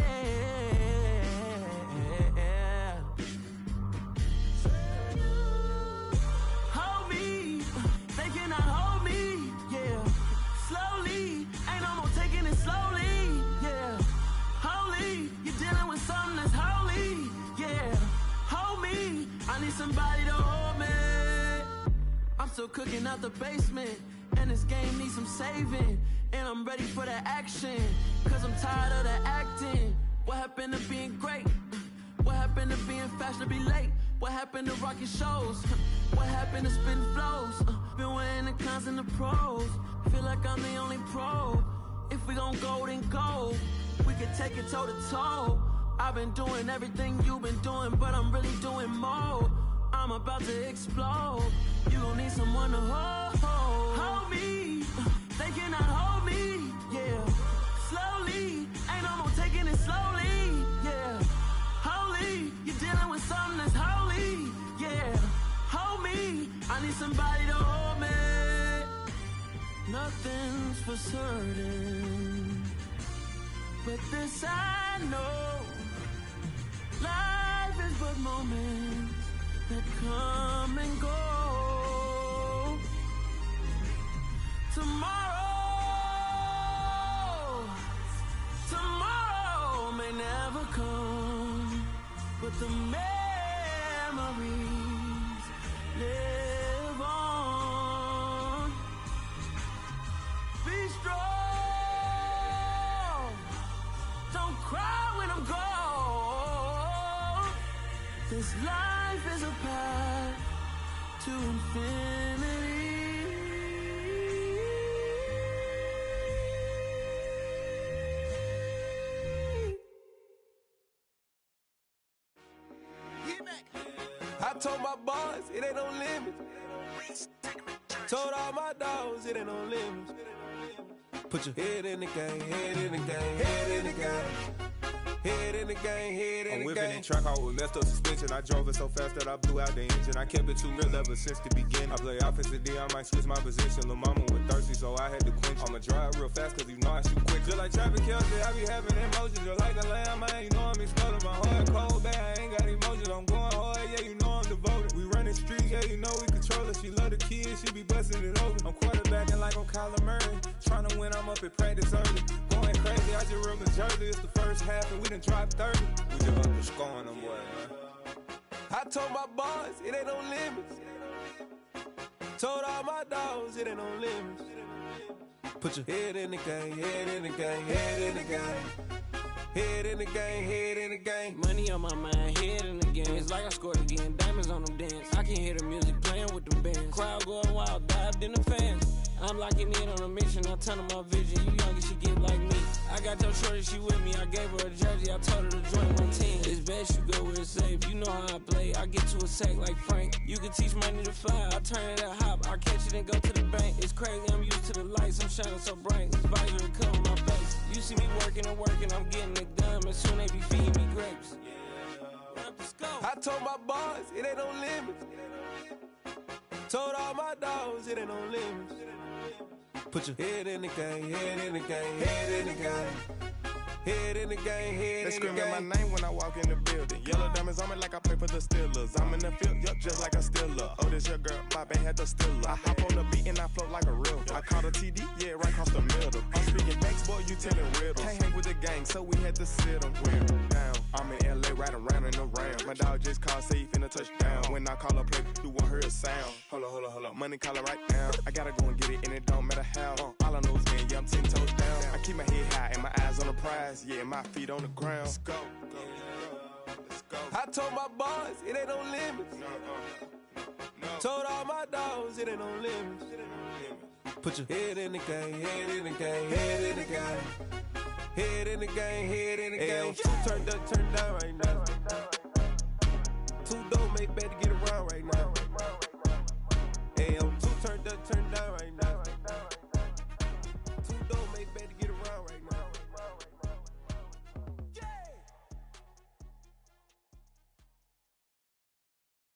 Somebody to hold me. I'm still cooking out the basement, and this game needs some saving. And I'm ready for the action, cause I'm tired of the acting. What happened to being great? What happened to being fashionably late? What happened to rocking shows? What happened to spitting flows? Been weighing the cons and the pros. Feel like I'm the only pro. If we gon' go, then go. We can take it toe to toe. I've been doing everything you've been doing, but I'm really doing more. I'm about to explode. You gon' need someone to hold me. They cannot hold me, yeah. Slowly, ain't no more taking it slowly, yeah. Holy, you're dealing with something that's holy, yeah. Hold me, I need somebody to hold me. Nothing's for certain, but this I know. Life is but moments that come and go. Tomorrow may never come, but the memories live on. Be strong, don't cry when I'm gone. This life is a path to infinity.
I told my boys it ain't no limits. Told all my dogs it ain't no limits. Put your head in the game, head in the game, head in the game. Head in the game, head in the game. I'm whipping in track out with messed up suspension. I drove it so fast that I blew out the engine. I kept it too real ever since the beginning. I play offensive D, I might switch my position. Lil' mama was thirsty, so I had to quench. I'ma drive real fast, cause you know I shoot quick. Just like traffic Kelsey, I be having emotions. Just like a lamb, man, you know I'm exploding. My heart cold, bad, I ain't got emotions. I'm going hard, yeah, you know I'm devoted. We running streets, yeah, you know we control it. She love the kids, she be busting it over. I'm quarterbacking like I'm Kyler Murray. Trying to win, I'm up at practice early. Going crazy, I just rub the jersey. It's the first half and we done dropped 30. We just up to scoring them, boy, man. I told my boys, it ain't no limits. Told all my dogs, it ain't no limits. Put your head in the game, head in the game, head in the game. Head in the game, head in the game.
Money on my mind, head in the game. It's like I scored again, diamonds on them dance. I can hear the music playing with the bands. Crowd going wild, dived in the fans. I'm locking in on a mission, I turn on my vision. You young and she get like me. I got your shorty, she with me. I gave her a jersey, I told her to join my team. It's best you go where it's safe. You know how I play, I get to a sack like Frank. You can teach money to fly, I turn it at hop. I catch it and go to the bank. It's crazy, I'm used to the lights, I'm shining so bright. This visor cover my face. You see me working and working, I'm getting it done. And soon they be feeding me grapes.
I told my boys, it ain't no limits. Told all my dogs, it ain't no limits. Put your head in the game, head in the game, head in the game. Head in the game, head in the game. They screaming my name when I walk in the building. Yellow diamonds on me like I play for the Steelers. I'm in the field, yup, just like a Steeler. Oh, this your girl, my band had the Steeler. I hop on the beat and I float like a real. I caught a TD, yeah, right across the middle. I'm speaking facts, boy, you telling riddles. Can't hang with the gang, so we had to sit them down. I'm in LA, riding around in the round. My dog just called, say he finna touch down. When I call a play, you won't hear a sound. Hold up, money call it right now. I gotta go and get it, and it don't matter how. All I know is man, yeah, I'm 10 toes down. I keep my head high and my eyes on the prize. Yeah, my feet on the ground. Let's go. Let's go. I told my boys, it ain't no limits. No. Told all my dogs, it ain't no limits. Put your head in the game, head in the game, head in the game. Head in the game, head in the game. Two turned up, turned down right now. Two dope make bad to get around right now. Hey, two turned up, turned down right now. Two dope make bad to get around right now.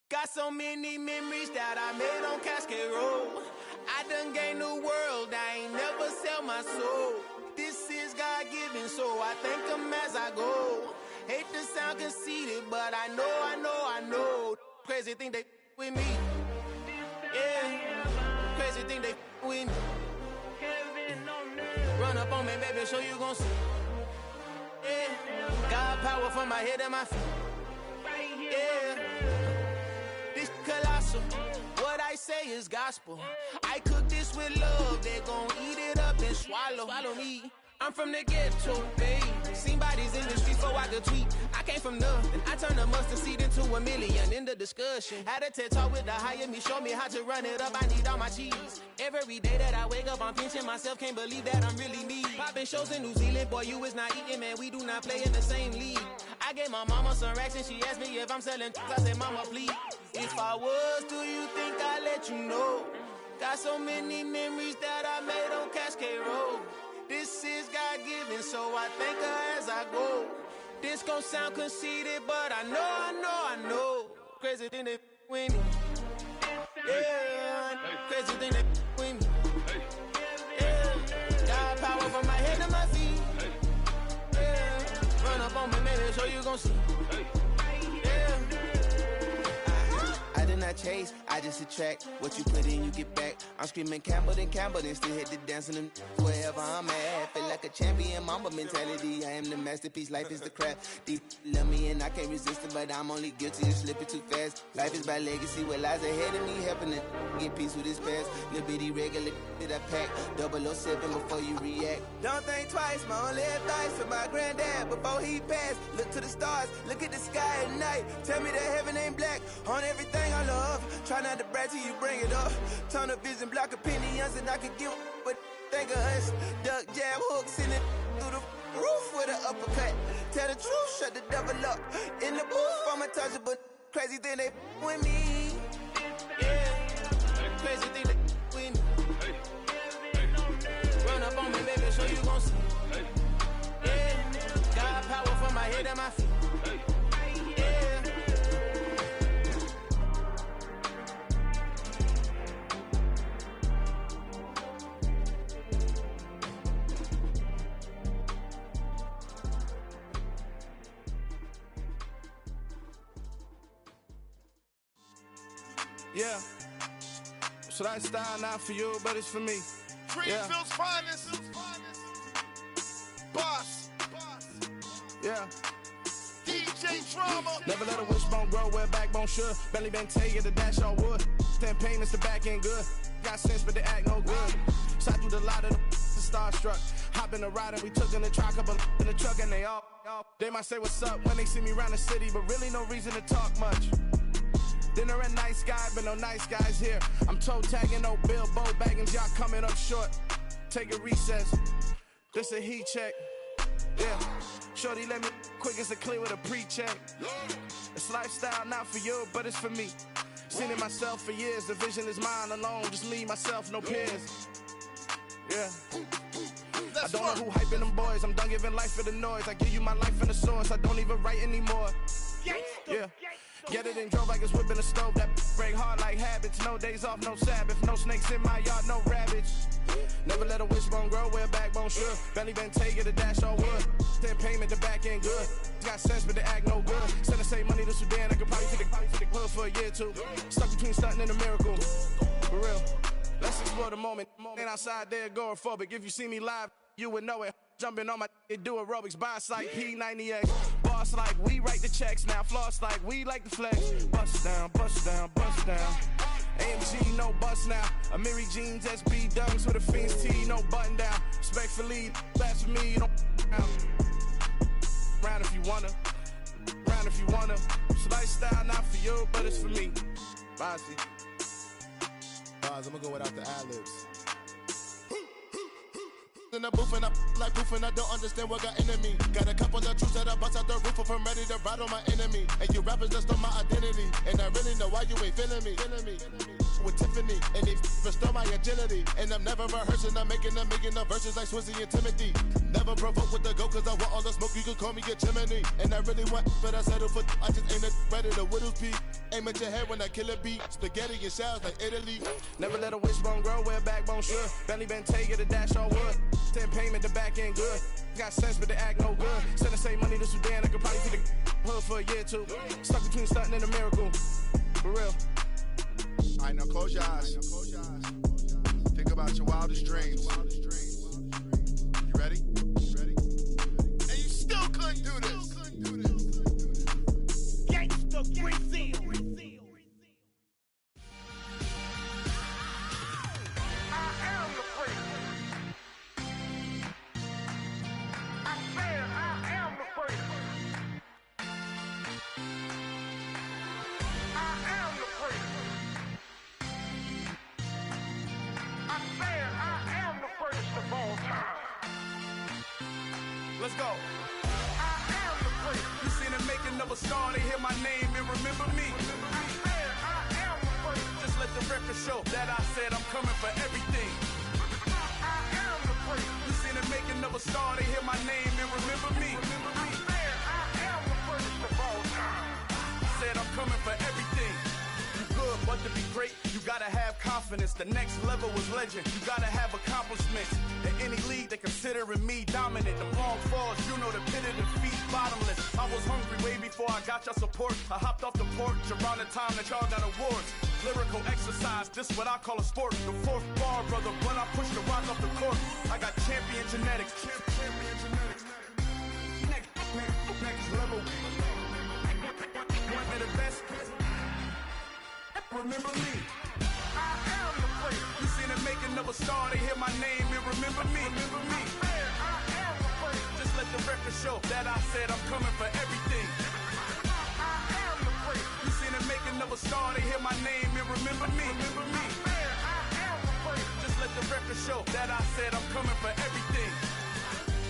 Got so many memories that I made on Cascade Road. I done gained the world, I ain't never sell my soul. This is God-given, so I thank him as I go. Hate to sound conceited, but I know. Crazy thing they with me. Yeah, crazy thing they with me. Run up on me, baby, show you gon' see. Yeah, God power from my head and my feet. Yeah, this colossal. What I say is gospel. I cook this with love, they gon' eat it up and swallow me. I'm from the ghetto, babe. Seen bodies in the streets, so I could tweet. I came from nothing. I turned a mustard seed into a million in the discussion. Had a TED talk with the higher me, show me how to run it up. I need all my cheese. Every day that I wake up, I'm pinching myself. Can't believe that I'm really me. Popping shows in New Zealand, boy, you is not eating, man. We do not play in the same league. I gave my mama some racks and she asked me if I'm selling. I said, mama, please. If I was, do you think I'd let you know? Got so many memories that I made on Cascade Road. This is God-given, so I thank her as I go. This gon' sound conceited, but I know. Crazy thing they with me. Yeah, crazy thing they with me. Yeah, God power from my head to my feet. Yeah, run up on me, maybe so you gon' see. I did not chase, I just attract. What you put in, you get back. I'm screaming Campbell, then still hit the dancing and wherever I'm at. Feel like a champion, mamba mentality. I am the masterpiece, life is the craft. Deep love me and I can't resist it, but I'm only guilty of slipping too fast. Life is by legacy, what lies ahead of me, helping to get peace with this past. Little bitty regular that I pack, 007 before you react. Don't think twice, my only advice for my granddad before he passed. Look to the stars, look at the sky at night. Tell me that heaven ain't black on everything I love. Try not to brag till you bring it up. Tunnel vision, block opinions, and I could give but think of us. Duck, jab, hooks in it through the roof with an uppercut. Tell the truth, shut the devil up. In the booth, I'm untouchable. Crazy thing they with me. Yeah, crazy thing they with me. Run up on me, baby.
it at my feet.
Yeah. So that style not for you, but it's for me.
Greenfield's finest. Boss.
Yeah.
DJ Drama.
Never let a wishbone grow where backbone should. Belly been taking the dash all wood. 10 payments, the back end good. Got sense, but they act no good. Shot through the lot of the starstruck. Hop in the ride and we took in the truck, couple in the truck and they all. They might say what's up when they see me around the city, but really no reason to talk much. Dinner at Nice Guy, but no nice guys here. I'm toe tagging, no Bilbo baggins, y'all coming up short. Take a recess. This a heat check. Yeah. Shorty let me quick as a clear with a pre-check. It's lifestyle not for you, but it's for me. Seen it myself for years. The vision is mine alone. Just me, myself, no peers. Yeah. I don't know who hyping them boys. I'm done giving life for the noise. I give you my life in the source. I don't even write anymore. Yeah. Get it and drove like it's whipping a stove. That break hard like habits. No days off, no Sabbath. No snakes in my yard, no rabbits. Never let a wishbone grow where backbone should. Belly been taking the dash all wood. 10 payment, the back end good. Got sense, but they act no good. Send the same money to Sudan. I could probably take the hood for a year or two. Stuck between stunting and a miracle. For real. Let's explore the moment. Ain't outside there agoraphobic. If you see me live, you would know it. Jumping on my do aerobics, boss like P90X. Boss like we write the checks now. Floss like we like the flex. Bust down, bust down, bust down. AMG, no bust now. Amiri jeans, SB dunks with a Fiends T, no button down. Respectfully, that's for me, you don't round if you wanna. Round if you wanna. It's lifestyle not for you, but it's for me. Bossy.
I'm gonna go without the ad-libs. In the booth and I like proof and I don't understand what got into me. Got a couple of troops that I bust out the roof if I'm ready to ride on my enemy. And you rappers just stole my identity, and I really know why you ain't feeling me. With Tiffany, and they restore my agility. And I'm never rehearsing, I'm making a million of verses like Swizzy and Timothy. Never provoke with the go, cause I want all the smoke, you can call me a chimney. And I really want, but I settle for, I just ain't ready to whittles pee. Aim at your head when I kill a beat. Spaghetti and shells like Italy.
Never let a wishbone grow where backbone should. Belly been taking the dash all wood. 10 payment, the back end good. Got sense, but they act no good. Send the same money to Sudan, I could probably take the hood for a year or two. Stuck between stunting and a miracle. For real.
Alright, now close your eyes. Think about your wildest dreams. You ready? And you still couldn't do this. Gangsta Brazil.
Let's go. You seen the making of a star, they hear my name and remember me. Just let the record show that I said I'm coming for everything. You seen the making of a star, they hear my name and remember me. Said I'm coming for everything. You good, but to be great, you gotta have confidence. The next level was legend. You gotta have accomplishments. In any league, they considering me dominant. The long falls, you know the pit of defeat, bottomless. I was hungry way before I got your support. I hopped off the porch around the time that y'all got awards. Lyrical exercise, this what I call a sport. The fourth bar, brother, when I push the rock off the court. I got champion genetics. Next level. One of the best. Remember me. I am the place. You seen the making of a star, they hear my name and remember me. Remember me. I am the place. Just let the record show that I said I'm coming for everything. I am the place. You seen the making of a star, they hear my name and remember me. Remember me. I am the place. Just let the record show that I said I'm coming for everything.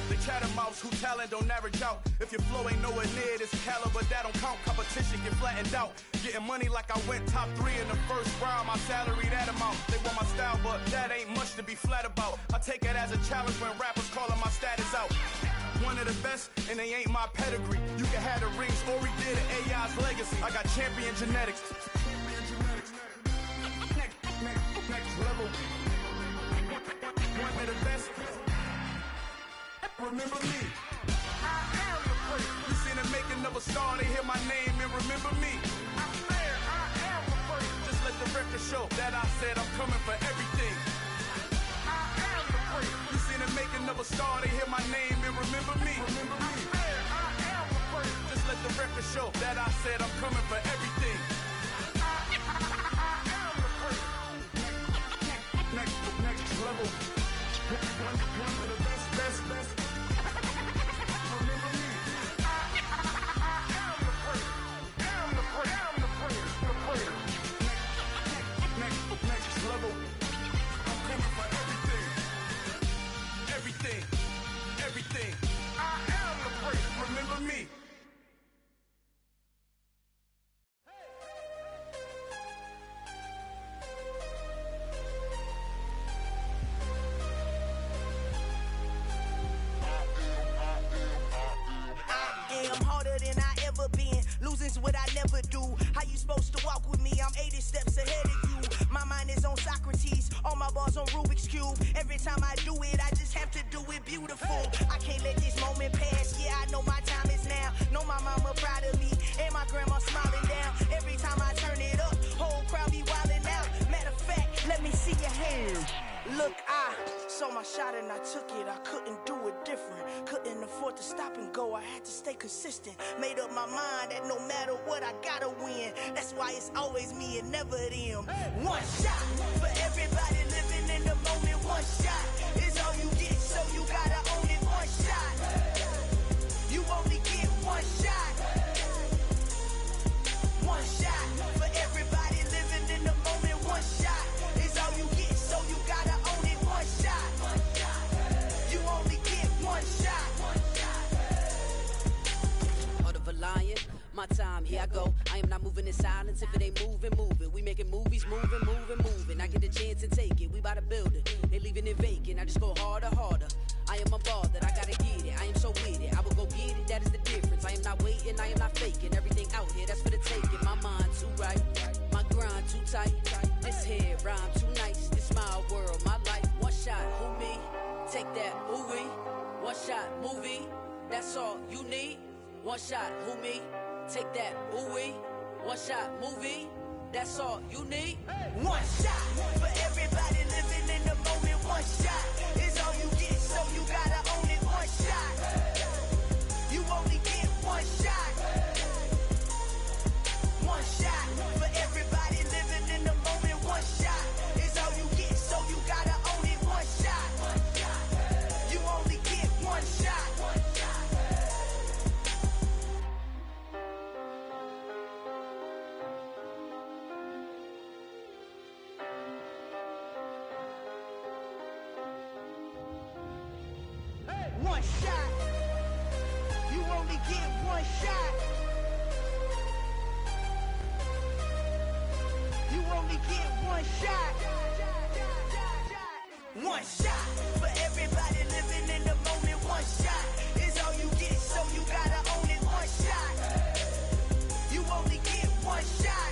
The catamounts who talent don't average out. If your flow ain't nowhere near this caliber, that don't count. Competition get flattened out. Getting money like I went top 3 in the first round. My salary that amount. They want my style, but that ain't much to be flat about. I take it as a challenge when rappers calling my status out. one of the best, and they ain't my pedigree. You can have the rings, or we did it, AI's legacy. I got champion genetics. Next level. One of the best. Remember me. You seen the making of a star, they hear my name and remember me. Just let the record show that I said I'm coming for everything. You seen the making of a star, they hear my name and remember me. Just let the record show that I said I'm coming for everything. Next level. One of the best. Remember me. Next level. I'm coming for everything. I am the praise. Remember me.
Losing's what I never do. How you supposed to walk with me? I'm 80 steps ahead of you. My mind is on Socrates, all my bars on Rubik's Cube. Every time I do it, I just have to do it beautiful. I can't let this moment pass. Yeah, I know my time is now. Know my mama proud of me, and my grandma smiling down. Every time I turn it up, whole crowd be wildin' out. Matter of fact, let me see your hands. Look, I saw my shot and I took it. I couldn't do it different. Couldn't afford to stop and go. I had to stay consistent. Made up my mind that no matter what, I gotta win. That's why it's always me and never them. One shot for everybody living in the moment. One shot is all you get, so you gotta own it. One shot. You only get one shot. One shot for everybody living in the moment. One shot is all you get, so you gotta own it. One shot. You only get one shot.
Heart of a lion, my time, here I go. I am not moving in silence. If it ain't moving, move it. We making movies, moving. I get a chance and take it. We bout to build it. They leaving it vacant. I just go harder. I am a ball that I gotta get it. I am so with it. I will go get it. That is the difference. I am not waiting. I am not faking. Everything out here, that's for the taking. My mind too right. My grind too tight. This head rhyme too nice. This my world, my life. One shot, who me? Take that, who we? One shot, movie. That's all you need. One shot, who me? Take that, who we? One shot, movie. That's all you need.
One shot for everybody living in the moment. One shot is all you get, so you gotta own it. One shot. You only get one shot. One shot for everybody living in the moment. One shot is all you get, so you gotta own it. One shot. You only get one shot. One shot. You only get one shot. You only get one shot. One shot for everybody living in the moment. One shot is all you get, so you gotta own it. One shot. You only get one shot.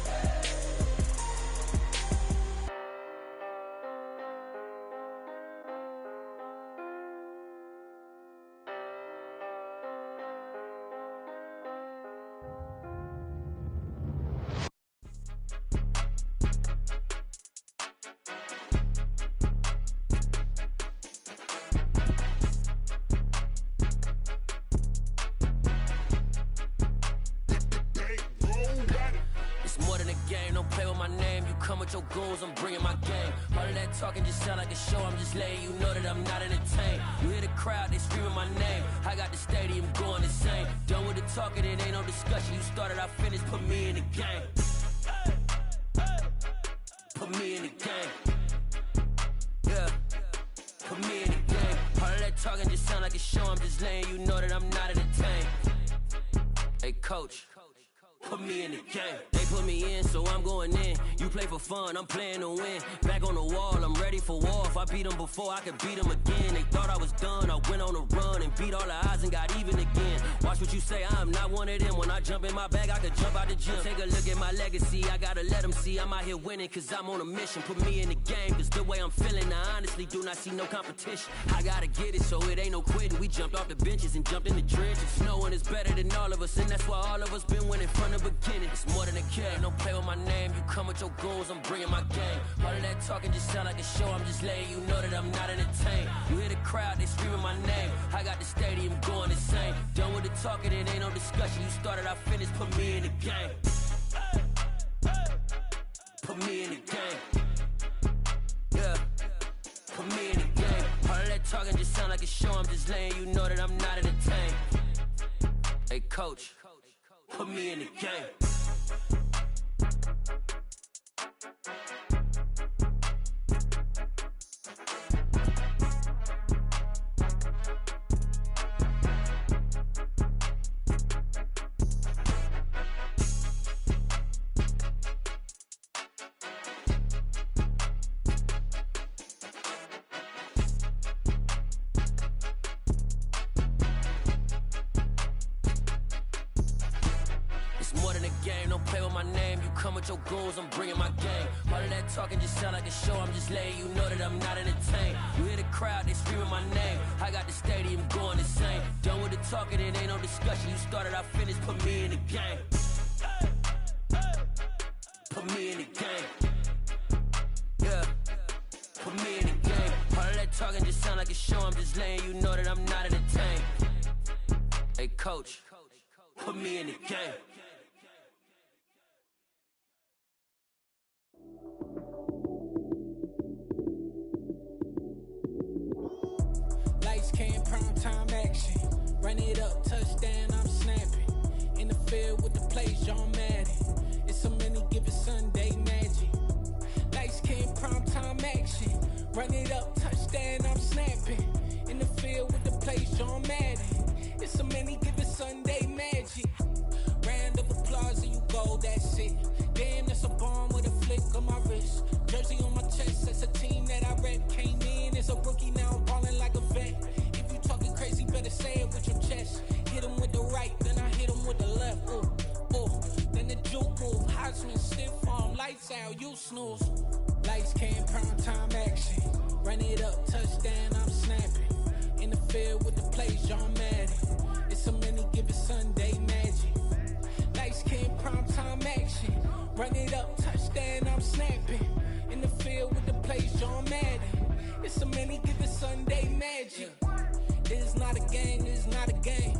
Your goals, I'm bringing my game. All of that talking just sound like a show. I'm just letting you know that I'm not entertained. You hear the crowd, they screaming my name. I got the stadium going insane. Done with the talking, it ain't no discussion. You started, I finished, put me in the game. Put me in the game. Yeah, put me in the game. All of that talking just sound like a show. I'm just letting you know that I'm not entertained. Hey, coach. Put me in the game. They put me in, so I'm going in. You play for fun, I'm playing to win. Back on the wall, I'm ready for war. If I beat them before, I could beat them again. They thought I was done, I went on a run and beat all the odds and got even again. Watch what you say, I'm not one of them. When I jump in my bag, I could jump out the gym. Take a look at my legacy, I gotta let them see I'm out here winning, cause I'm on a mission. Put me in the game, cause the way I'm feeling, I honestly do not see no competition. I gotta get it, so it ain't no quitting. We jumped off the benches and jumped in the trenches. No one is better than all of us, and that's why all of us been winning from the beginning. It's more than a care, don't play with my name. You come with your goons, I'm bringing my game. All of that talking just sound like a show, I'm just letting you know that I'm not entertained. You hear the crowd, they screaming my name. I got the stadium going insane. Done with the talking, it ain't no discussion. You started, I finished, put me in the game. Put me in the game. Yeah, put me in the game. All of that talking just sound like a show, I'm just letting you know that I'm not entertained. Hey coach, put me in the game. Your goals, I'm bringing my game. All of that talking just sound like a show, I'm just letting you know that I'm not entertained. You hear the crowd, they screaming my name. I got the stadium going insane. Done with the talking, it ain't no discussion. You started, I finished, put me in the game. Put me in the game. Yeah, put me in the game. All of that talking just sound like a show, I'm just letting you know that I'm not entertained. Hey coach, put me in the game.
Time action, run it up, touchdown, I'm snapping. In the field with the plays, John Madden. It's so many, give it Sunday magic. Lights came, prime time action. Run it up, touchdown, I'm snapping. In the field with the plays, John Madden. It's so many, give it Sunday magic. Round of applause and you go, that's it. Damn, that's a bomb with a flick on my wrist. Jersey on my chest, that's a team that I rep. Came in as a rookie, now I'm balling like a vet. Talking crazy, better say it with your chest. Hit him with the right, then I hit him with the left. Ooh, ooh, then the juke move. Heisman, stiff arm, lights out, you snooze. Lights came, prime time action. Run it up, touchdown, I'm snapping. In the field with the plays, John Madden. It's so many, give it Sunday magic. Lights came, prime time action. Run it up, touchdown, I'm snapping. In the field with the plays, John Madden. It's so many, give it Sunday magic. It's not a gang, it's not a game.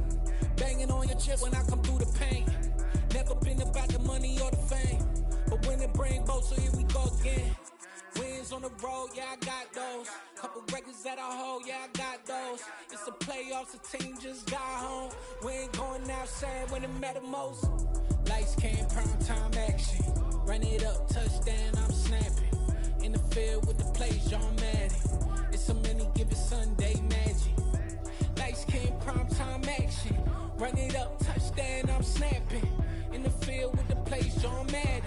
Banging on your chip when I come through the pain. Never been about the money or the fame. But when it bring both, so here we go again. Wins on the road, yeah, I got those. Couple records that I hold, yeah, I got those. It's the playoffs, the team just got home. We ain't going outside when it matter most. Lights came, prime time action. Run it up, touchdown, I'm snapping. In the field with the plays, John Madden. It's so many, give it Sunday magic. Lights came, prime time action. Run it up, touchdown, I'm snapping. In the field with the plays, John Madden.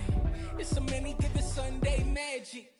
It's so many, give it Sunday magic.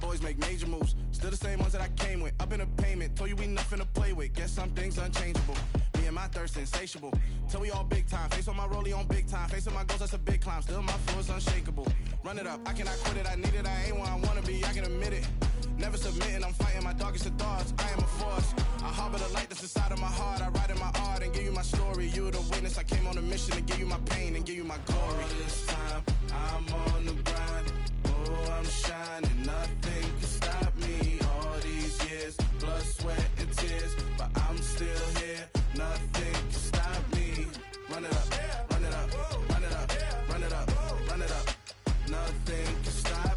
Boys make major moves, still the same ones that I came with. Up in a payment, told you we nothing to play with. Guess some things unchangeable. Me and my thirst insatiable. Till we all big time. Face on my rollie on big time. Facing my goals, that's a big climb. Still my flow is unshakable. Run it up, I cannot quit it. I need it, I ain't where I wanna be. I can admit it. Never submitting, I'm fighting my darkest of thoughts. I am a force. I harbor the light that's inside of my heart. I write in my art and give you my story. You the witness. I came on a mission to give you my pain and give you my glory. All this time, I'm on the grind. Oh, I'm shining. Nothing can stop me. All these years, blood, sweat, and tears. But I'm still here. Nothing can stop me. Run it up, run it up, run it up, run it up, run it up. Nothing can stop me.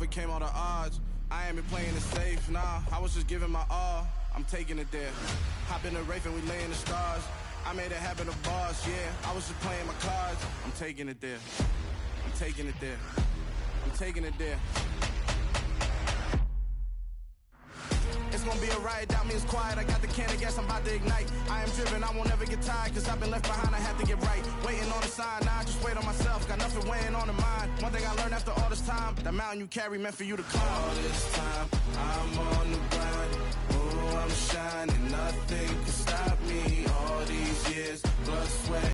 overcame all the odds. I ain't been playing it safe, nah. I was just giving my all. I'm taking it there. Hop in the Wraith and we lay in the stars. I made it happen to boss, yeah. I was just playing my cards. I'm taking it there. I'm taking it there. I'm taking it there. It's gonna be a riot, doubt me it's quiet. I got the can of gas, I'm about to ignite. I am driven, I won't never get tired, cause I've been left behind, I have to get right. Waiting on the sign, now I just wait on myself. Got nothing weighing on the mind. One thing I learned after all this time, that mountain you carry meant for you to climb. All this time, I'm on the grind. Oh, I'm shining, nothing can stop me. All these years, blood, sweat.